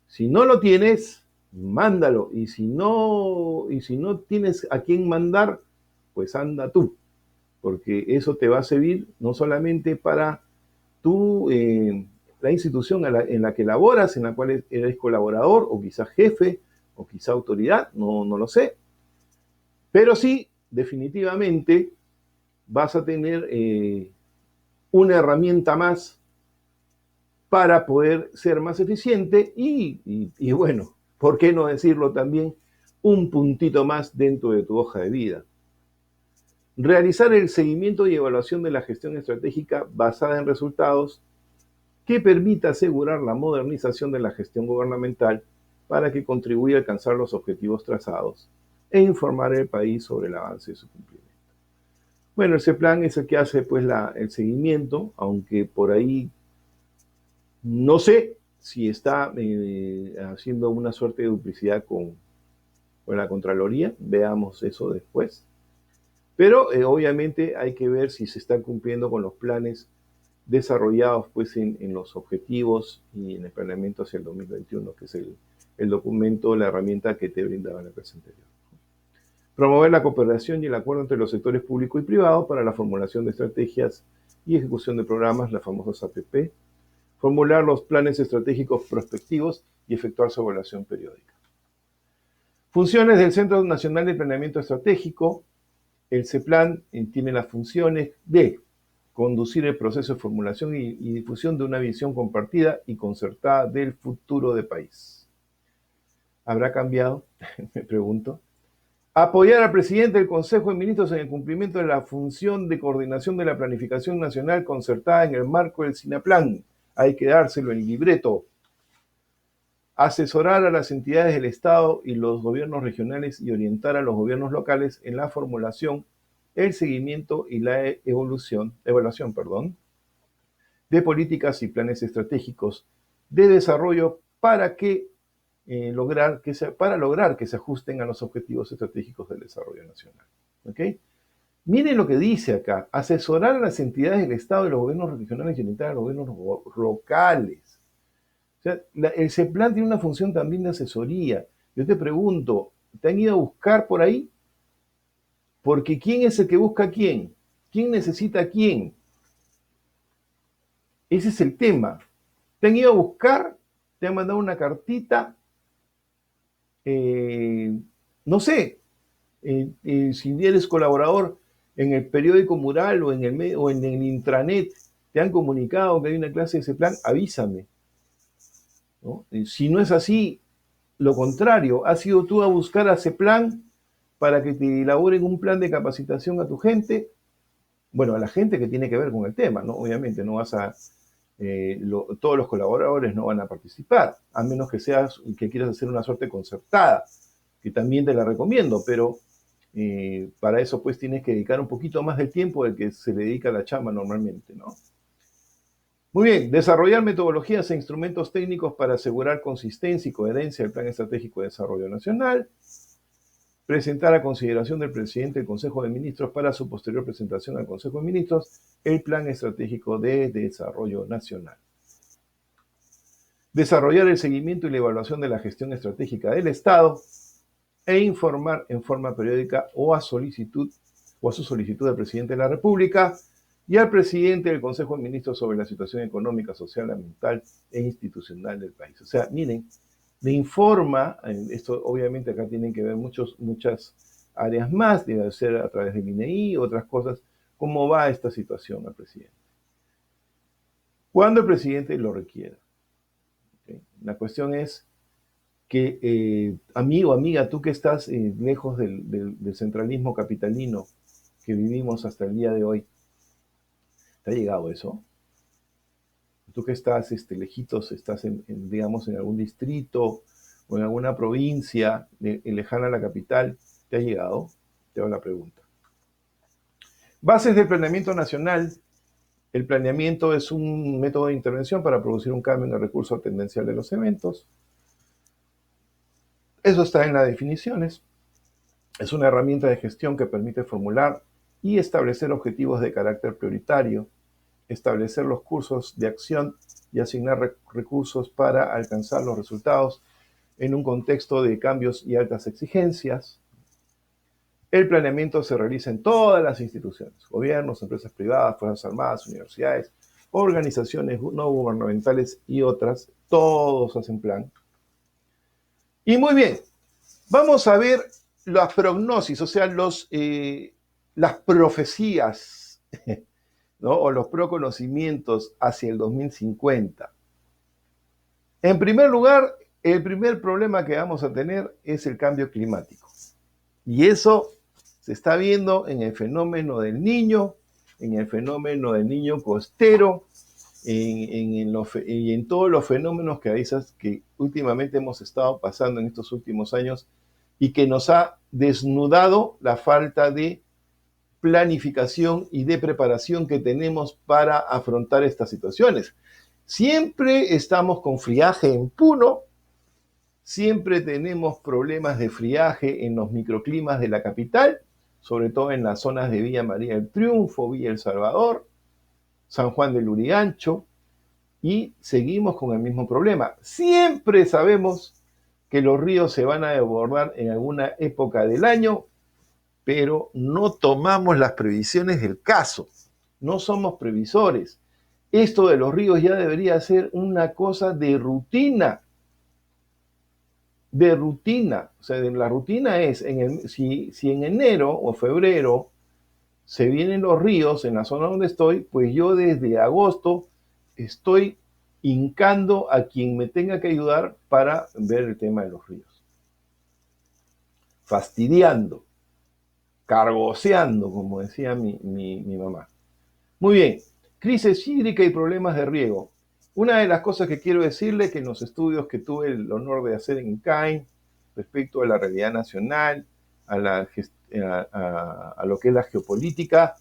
si no lo tienes, mándalo. Y si no tienes a quién mandar, pues anda tú. Porque eso te va a servir no solamente para tú, la institución en la que laboras, en la cual eres colaborador, o quizá jefe, o quizá autoridad, no lo sé. Pero sí, definitivamente, vas a tener una herramienta más para poder ser más eficiente y bueno, ¿por qué no decirlo también? Un puntito más dentro de tu hoja de vida. Realizar el seguimiento y evaluación de la gestión estratégica basada en resultados que permita asegurar la modernización de la gestión gubernamental para que contribuya a alcanzar los objetivos trazados e informar al país sobre el avance de su cumplimiento. Bueno, ese plan es el que hace pues el seguimiento, aunque por ahí no sé si está haciendo una suerte de duplicidad con la Contraloría, veamos eso después. Pero obviamente hay que ver si se están cumpliendo con los planes desarrollados pues, en los objetivos y en el planeamiento hacia el 2021, que es el documento, la herramienta que te brindaba la clase anterior. Promover la cooperación y el acuerdo entre los sectores público y privado para la formulación de estrategias y ejecución de programas, las famosas APP. Formular los planes estratégicos prospectivos y efectuar su evaluación periódica. Funciones del Centro Nacional de Planeamiento Estratégico. El CEPLAN tiene las funciones de conducir el proceso de formulación y difusión de una visión compartida y concertada del futuro del país. ¿Habrá cambiado? Me pregunto. Apoyar al presidente del Consejo de Ministros en el cumplimiento de la función de coordinación de la planificación nacional concertada en el marco del SINAPLAN. Hay que dárselo en libreto. Asesorar a las entidades del Estado y los gobiernos regionales y orientar a los gobiernos locales en la formulación, el seguimiento y la evaluación de políticas y planes estratégicos de desarrollo para lograr que se ajusten a los objetivos estratégicos del desarrollo nacional. ¿Okay? Miren lo que dice acá: asesorar a las entidades del Estado y los gobiernos regionales y orientar a los gobiernos locales. O sea, el CEPLAN tiene una función también de asesoría. Yo te pregunto, ¿te han ido a buscar por ahí? Porque ¿quién es el que busca a quién? ¿Quién necesita a quién? Ese es el tema. ¿Te han ido a buscar? ¿Te han mandado una cartita? No sé, si eres colaborador en el periódico Mural o en el intranet te han comunicado que hay una clase de ese plan, avísame, ¿no? Si no es así, lo contrario, has ido tú a buscar a ese plan para que te elaboren un plan de capacitación a tu gente, bueno, a la gente que tiene que ver con el tema, ¿no? Obviamente no vas a, todos los colaboradores no van a participar, a menos que quieras hacer una suerte concertada, que también te la recomiendo, pero para eso pues tienes que dedicar un poquito más de tiempo del que se le dedica a la chamba normalmente, ¿no? Muy bien, desarrollar metodologías e instrumentos técnicos para asegurar consistencia y coherencia del Plan Estratégico de Desarrollo Nacional. Presentar a consideración del presidente del Consejo de Ministros para su posterior presentación al Consejo de Ministros el Plan Estratégico de Desarrollo Nacional. Desarrollar el seguimiento y la evaluación de la gestión estratégica del Estado e informar en forma periódica o a su solicitud al presidente de la República y al presidente del Consejo de Ministros sobre la situación económica, social, ambiental e institucional del país. O sea, miren, le informa, esto obviamente acá tienen que ver muchas áreas más, debe ser a través del INEI, otras cosas, cómo va esta situación al presidente. Cuando el presidente lo requiera. ¿Okay? La cuestión es que, amigo, amiga, tú que estás lejos del centralismo capitalino que vivimos hasta el día de hoy, ¿te ha llegado eso? Tú que estás lejitos, estás digamos, en algún distrito o en alguna provincia lejana a la capital, ¿te ha llegado? Te hago la pregunta. Bases del planeamiento nacional. El planeamiento es un método de intervención para producir un cambio en el recurso tendencial de los eventos. Eso está en las definiciones. Es una herramienta de gestión que permite formular y establecer objetivos de carácter prioritario, establecer los cursos de acción y asignar recursos para alcanzar los resultados en un contexto de cambios y altas exigencias. El planeamiento se realiza en todas las instituciones, gobiernos, empresas privadas, fuerzas armadas, universidades, organizaciones no gubernamentales y otras, todos hacen plan. Y muy bien, vamos a ver las prognosis, o sea, las profecías, ¿no? O los proconocimientos hacia el 2050. En primer lugar, el primer problema que vamos a tener es el cambio climático. Y eso se está viendo en el fenómeno del Niño, en el fenómeno del Niño costero, y en todos los fenómenos que últimamente hemos estado pasando en estos últimos años y que nos ha desnudado la falta de planificación y de preparación que tenemos para afrontar estas situaciones. Siempre estamos con friaje en Puno, siempre tenemos problemas de friaje en los microclimas de la capital, sobre todo en las zonas de Villa María del Triunfo, Villa El Salvador, San Juan del Lurigancho, y seguimos con el mismo problema. Siempre sabemos que los ríos se van a desbordar en alguna época del año, pero no tomamos las previsiones del caso. No somos previsores. Esto de los ríos ya debería ser una cosa de rutina. De rutina. O sea, la rutina es, si en enero o febrero se vienen los ríos en la zona donde estoy, pues yo desde agosto estoy hincando a quien me tenga que ayudar para ver el tema de los ríos. Fastidiando, cargoseando, como decía mi mamá. Muy bien, crisis hídrica y problemas de riego. Una de las cosas que quiero decirle que en los estudios que tuve el honor de hacer en INCAIN respecto a la realidad nacional, a lo que es la geopolítica,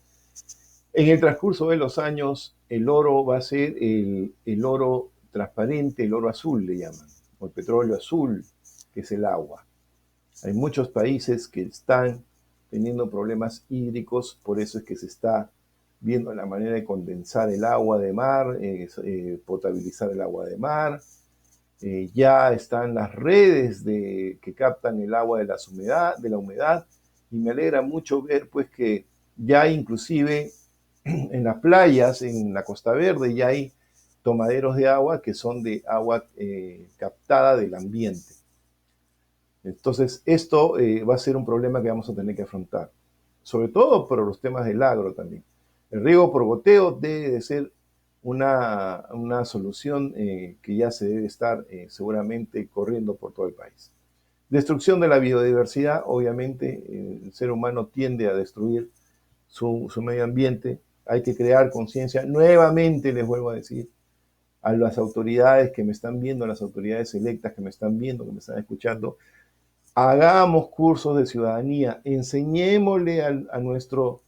en el transcurso de los años el oro va a ser el oro transparente, el oro azul le llaman, o el petróleo azul, que es el agua. Hay muchos países que están teniendo problemas hídricos, por eso es que se está viendo la manera de condensar el agua de mar, potabilizar el agua de mar. Ya están las redes que captan el agua de la humedad, y me alegra mucho ver pues que ya inclusive en las playas, en la Costa Verde, ya hay tomaderos de agua que son de agua captada del ambiente. Entonces, esto va a ser un problema que vamos a tener que afrontar, sobre todo por los temas del agro también. El riego por goteo debe de ser una solución que ya se debe estar seguramente corriendo por todo el país. Destrucción de la biodiversidad, obviamente el ser humano tiende a destruir su medio ambiente, hay que crear conciencia. Nuevamente les vuelvo a decir a las autoridades que me están viendo, a las autoridades electas que me están viendo, que me están escuchando, hagamos cursos de ciudadanía, enseñémosle a nuestro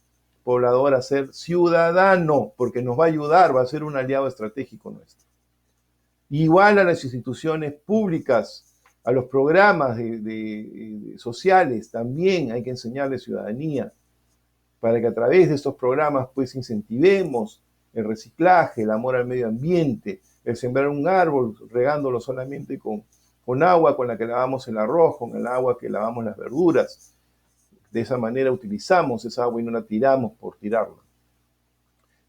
poblador a ser ciudadano, porque nos va a ayudar, va a ser un aliado estratégico nuestro. Igual a las instituciones públicas, a los programas sociales, también hay que enseñarles ciudadanía, para que a través de estos programas pues incentivemos el reciclaje, el amor al medio ambiente, el sembrar un árbol regándolo solamente con agua con la que lavamos el arroz, con el agua que lavamos las verduras. De esa manera utilizamos esa agua y no la tiramos por tirarla.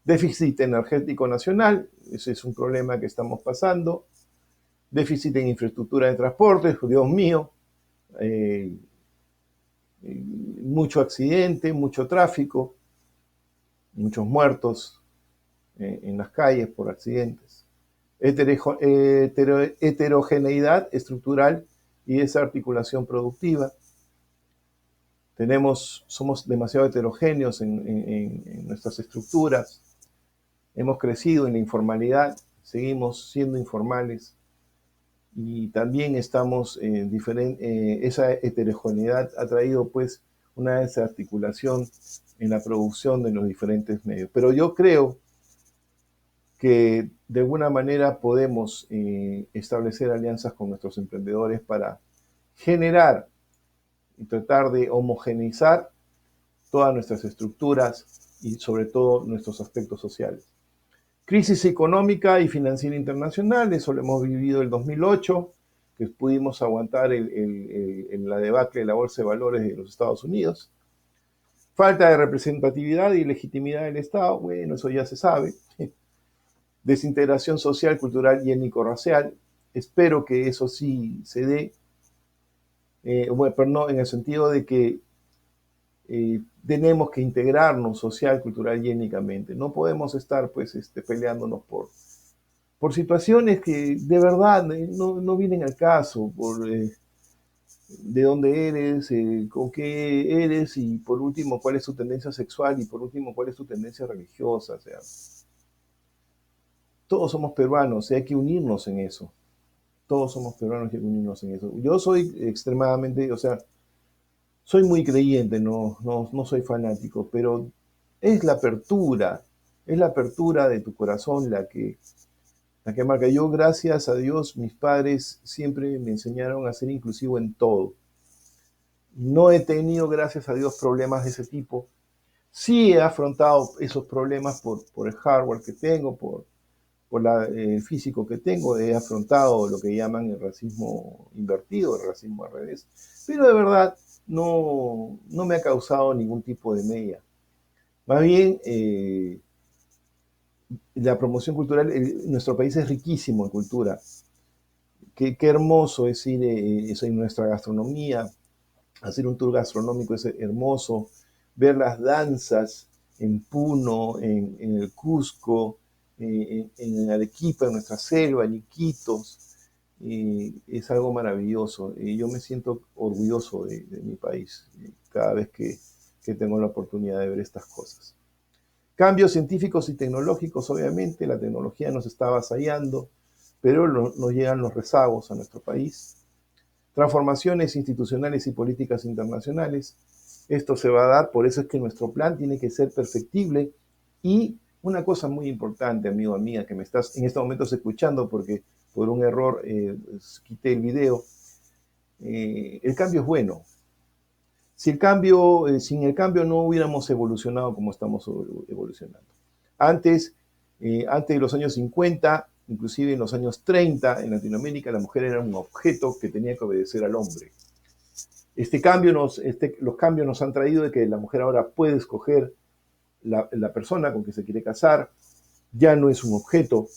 Déficit energético nacional, ese es un problema que estamos pasando. Déficit en infraestructura de transporte, Dios mío, mucho accidente, mucho tráfico, muchos muertos en las calles por accidentes. Heterogeneidad estructural y desarticulación productiva. Somos demasiado heterogéneos en nuestras estructuras. Hemos crecido en la informalidad, seguimos siendo informales y también estamos esa heterogeneidad ha traído pues una desarticulación en la producción de los diferentes medios. Pero yo creo que de alguna manera podemos establecer alianzas con nuestros emprendedores para generar y tratar de homogeneizar todas nuestras estructuras y sobre todo nuestros aspectos sociales. Crisis económica y financiera internacional, eso lo hemos vivido el 2008, que pudimos aguantar la debacle de la Bolsa de Valores de los Estados Unidos. Falta de representatividad y legitimidad del Estado, bueno, eso ya se sabe. Desintegración social, cultural y étnico-racial, espero que eso sí se dé, bueno, pero no en el sentido de que tenemos que integrarnos social, cultural y étnicamente. No podemos estar pues peleándonos por situaciones que de verdad no vienen al caso, por de dónde eres, con qué eres y por último cuál es tu tendencia sexual y por último cuál es tu tendencia religiosa. O sea, todos somos peruanos y hay que unirnos en eso. Todos somos peruanos y hay que unirnos en eso. Yo soy extremadamente, o sea, soy muy creyente, no soy fanático, pero es la apertura de tu corazón la que marca. Yo, gracias a Dios, mis padres siempre me enseñaron a ser inclusivo en todo. No he tenido, gracias a Dios, problemas de ese tipo. Sí he afrontado esos problemas por el hardware que tengo, por el físico que tengo, he afrontado lo que llaman el racismo invertido, el racismo al revés, pero de verdad no me ha causado ningún tipo de media. Más bien, la promoción cultural, nuestro país es riquísimo en cultura. Qué hermoso es ir eso en nuestra gastronomía, hacer un tour gastronómico es hermoso, ver las danzas en Puno, en el Cusco, en Arequipa, en nuestra selva, en Iquitos, es algo maravilloso. Yo me siento orgulloso de mi país cada vez que tengo la oportunidad de ver estas cosas. Cambios científicos y tecnológicos, obviamente, la tecnología nos está avasallando, pero nos llegan los rezagos a nuestro país. Transformaciones institucionales y políticas internacionales. Esto se va a dar, por eso es que nuestro plan tiene que ser perfectible. Y una cosa muy importante, amigo, amiga, que me estás en estos momentos escuchando porque por un error quité el video, el cambio es bueno. Sin el cambio no hubiéramos evolucionado como estamos evolucionando. Antes de los años 50, inclusive en los años 30, en Latinoamérica, la mujer era un objeto que tenía que obedecer al hombre. Los cambios nos han traído de que la mujer ahora puede escoger la persona con que se quiere casar, ya no es un objeto,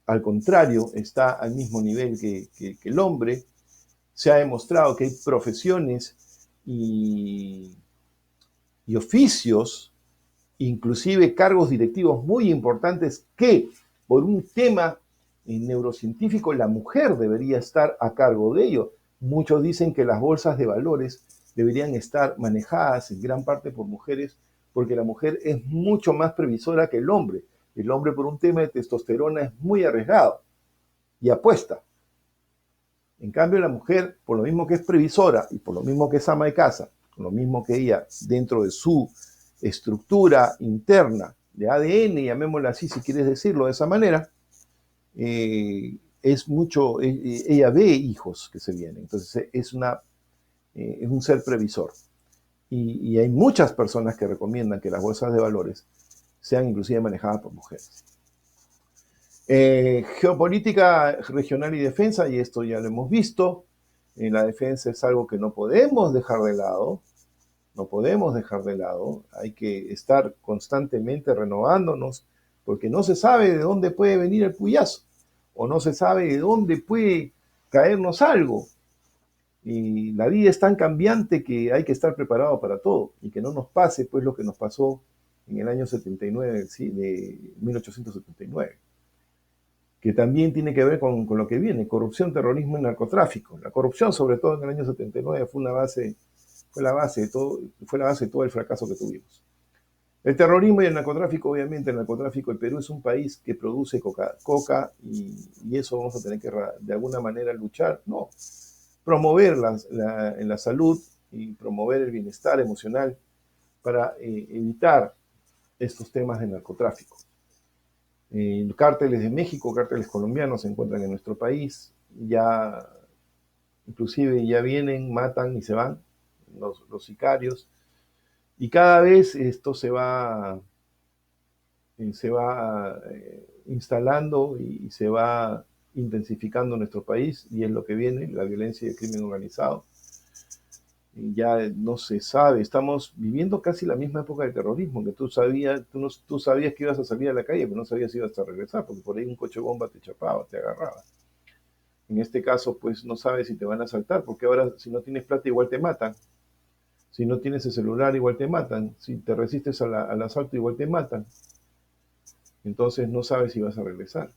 al contrario, está al mismo nivel que el hombre. Se ha demostrado que hay profesiones y oficios, inclusive cargos directivos muy importantes que por un tema neurocientífico, la mujer debería estar a cargo de ello. Muchos dicen que las bolsas de valores deberían estar manejadas en gran parte por mujeres, porque la mujer es mucho más previsora que el hombre. El hombre, por un tema de testosterona, es muy arriesgado y apuesta. En cambio, la mujer, por lo mismo que es previsora y por lo mismo que es ama de casa, por lo mismo que ella, dentro de su estructura interna de ADN, llamémosla así si quieres decirlo de esa manera, es mucho, ella ve hijos que se vienen, entonces es un ser previsor. Y hay muchas personas que recomiendan que las bolsas de valores sean inclusive manejadas por mujeres. Geopolítica regional y defensa, y esto ya lo hemos visto. La defensa es algo que no podemos dejar de lado. No podemos dejar de lado. Hay que estar constantemente renovándonos, porque no se sabe de dónde puede venir el puyazo, o no se sabe de dónde puede caernos algo. Y la vida es tan cambiante que hay que estar preparado para todo, y que no nos pase pues lo que nos pasó en el año 79, de 1879. Que también tiene que ver con lo que viene, corrupción, terrorismo y narcotráfico. La corrupción, sobre todo en el año 79, fue la base de todo el fracaso que tuvimos. El terrorismo y el narcotráfico, obviamente, el narcotráfico, el Perú es un país que produce coca y eso vamos a tener que, de alguna manera, luchar, no, promover en la salud y promover el bienestar emocional para evitar estos temas de narcotráfico. Cárteles de México, cárteles colombianos se encuentran en nuestro país, ya inclusive ya vienen, matan y se van los sicarios, y cada vez esto se va instalando y se va intensificando en nuestro país, y es lo que viene, la violencia y el crimen organizado. Y ya no se sabe, estamos viviendo casi la misma época del terrorismo, que tú sabías que ibas a salir a la calle, pero no sabías si ibas a regresar, porque por ahí un coche bomba te chapaba, te agarraba. En este caso, pues no sabes si te van a asaltar, porque ahora si no tienes plata igual te matan. Si no tienes el celular igual te matan. Si te resistes al asalto igual te matan. Entonces no sabes si vas a regresar.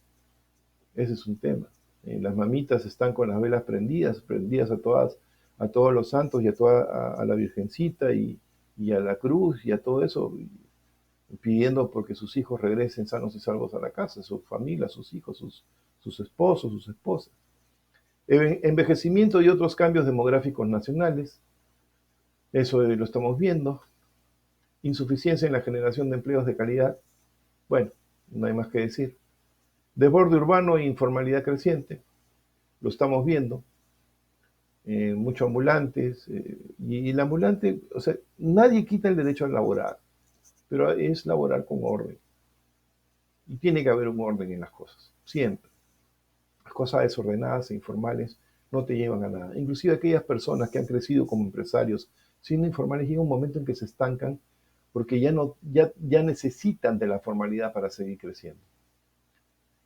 Ese es un tema. Las mamitas están con las velas prendidas a todos los santos y a la Virgencita y a la cruz y a todo eso, pidiendo porque sus hijos regresen sanos y salvos a la casa, su familia, sus hijos, sus esposos, sus esposas. Envejecimiento y otros cambios demográficos nacionales, eso lo estamos viendo. Insuficiencia en la generación de empleos de calidad, bueno, no hay más que decir. Desborde urbano e informalidad creciente, lo estamos viendo. Muchos ambulantes, y el ambulante, o sea, nadie quita el derecho a laborar, pero es laborar con orden. Y tiene que haber un orden en las cosas, siempre. Las cosas desordenadas e informales no te llevan a nada. Inclusive aquellas personas que han crecido como empresarios siendo informales, llega un momento en que se estancan porque ya necesitan de la formalidad para seguir creciendo.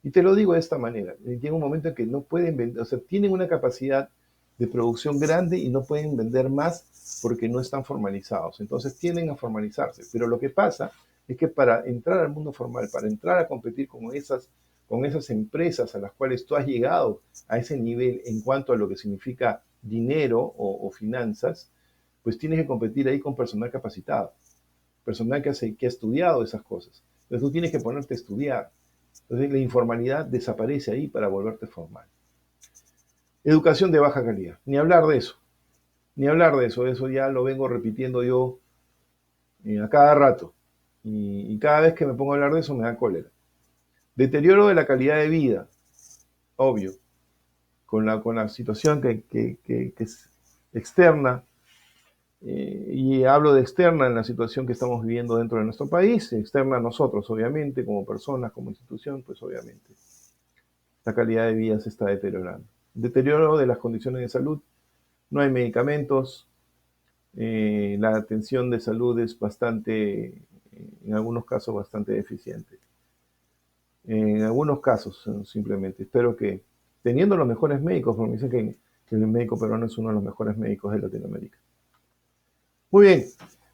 Y te lo digo de esta manera, llega un momento en que no pueden vender, o sea, tienen una capacidad de producción grande y no pueden vender más porque no están formalizados. Entonces tienden a formalizarse. Pero lo que pasa es que para entrar al mundo formal, para entrar a competir con esas empresas a las cuales tú has llegado a ese nivel en cuanto a lo que significa dinero o finanzas, pues tienes que competir ahí con personal capacitado, personal que ha estudiado esas cosas. Entonces tú tienes que ponerte a estudiar. Entonces la informalidad desaparece ahí para volverte formal. Educación de baja calidad, ni hablar de eso, eso ya lo vengo repitiendo yo a cada rato, y cada vez que me pongo a hablar de eso me da cólera. Deterioro de la calidad de vida, obvio, con la situación que es externa, y hablo de externa en la situación que estamos viviendo dentro de nuestro país, externa a nosotros, obviamente, como personas, como institución, pues obviamente la calidad de vida se está deteriorando. Deterioro de las condiciones de salud, no hay medicamentos, la atención de salud es bastante, en algunos casos, bastante deficiente. En algunos casos, simplemente. Espero que, teniendo los mejores médicos, porque me dicen que el médico peruano es uno de los mejores médicos de Latinoamérica. Muy bien,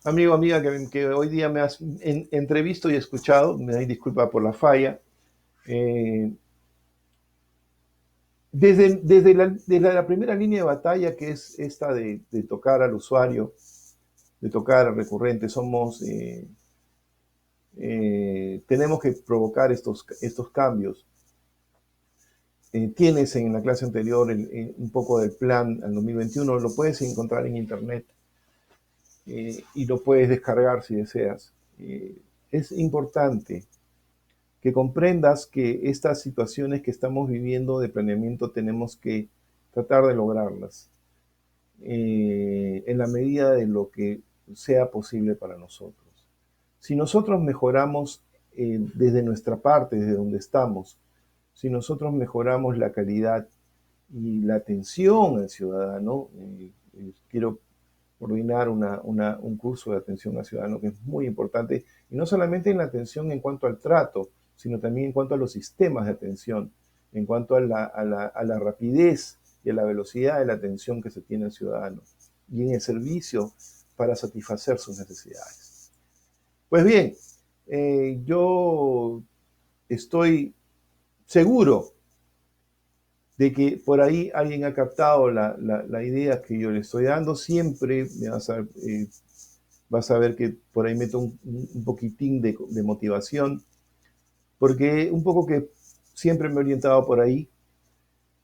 amigo, amiga, que hoy día me has entrevisto y escuchado, me doy disculpa por la falla. Eh, desde la primera línea de batalla, que es esta de tocar al usuario, de tocar al recurrente, tenemos que provocar estos cambios. Tienes en la clase anterior un poco del plan al 2021, lo puedes encontrar en internet y lo puedes descargar si deseas. Es importante que comprendas que estas situaciones que estamos viviendo de planeamiento tenemos que tratar de lograrlas en la medida de lo que sea posible para nosotros. Si nosotros mejoramos desde nuestra parte, desde donde estamos, si nosotros mejoramos la calidad y la atención al ciudadano, quiero coordinar un curso de atención al ciudadano que es muy importante, y no solamente en la atención en cuanto al trato, sino también en cuanto a los sistemas de atención, en cuanto a la rapidez y a la velocidad de la atención que se tiene al ciudadano, y en el servicio para satisfacer sus necesidades. Pues bien, yo estoy seguro de que por ahí alguien ha captado la idea que yo le estoy dando. Siempre vas a ver que por ahí meto un poquitín de motivación, porque un poco que siempre me he orientado por ahí.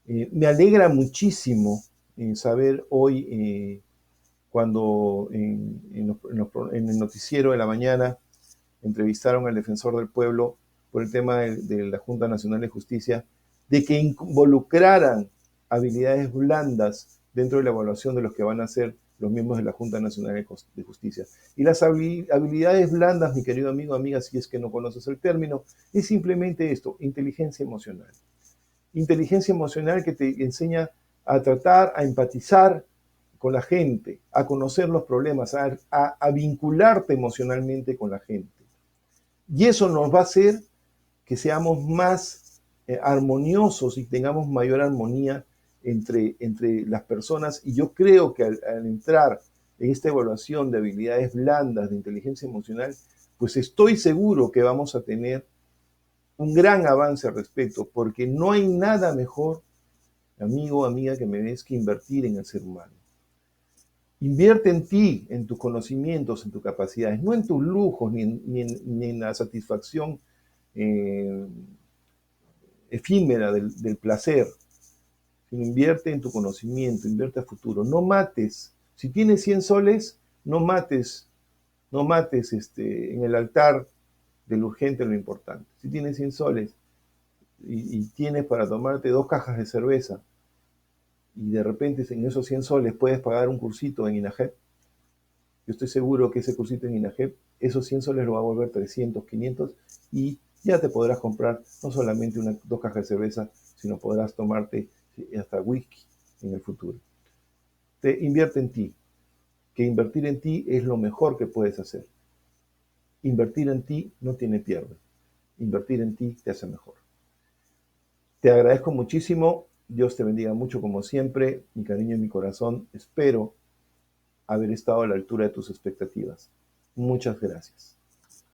Me alegra muchísimo saber hoy, cuando en el noticiero de la mañana entrevistaron al defensor del pueblo por el tema de la Junta Nacional de Justicia, de que involucraran habilidades blandas dentro de la evaluación de los que van a ser los miembros de la Junta Nacional de Justicia. Y las habilidades blandas, mi querido amigo, amiga, si es que no conoces el término, es simplemente esto: inteligencia emocional. Inteligencia emocional que te enseña a tratar, a empatizar con la gente, a conocer los problemas, a vincularte emocionalmente con la gente. Y eso nos va a hacer que seamos más armoniosos y tengamos mayor armonía entre las personas. Y yo creo que al entrar en esta evaluación de habilidades blandas de inteligencia emocional, pues estoy seguro que vamos a tener un gran avance al respecto, porque no hay nada mejor, amigo, amiga, que me ves, que invertir en el ser humano. Invierte en ti, en tus conocimientos, en tus capacidades, no en tus lujos ni en la satisfacción eh, efímera del placer, sino invierte en tu conocimiento, invierte a futuro. No mates. Si tienes 100 soles, no mates en el altar de lo urgente lo importante. Si tienes 100 soles y tienes para tomarte 2 cajas de cerveza, y de repente en esos 100 soles puedes pagar un cursito en INAGEP, yo estoy seguro que ese cursito en INAGEP, esos 100 soles lo va a volver 300, 500, y ya te podrás comprar no solamente 2 cajas de cerveza, sino podrás tomarte hasta whisky en el futuro. Te invierte en ti, que invertir en ti es lo mejor que puedes hacer. Invertir en ti no tiene pierde. Invertir en ti te hace mejor. Te agradezco muchísimo. Dios te bendiga mucho como siempre. Mi cariño y mi corazón. Espero haber estado a la altura de tus expectativas. Muchas gracias.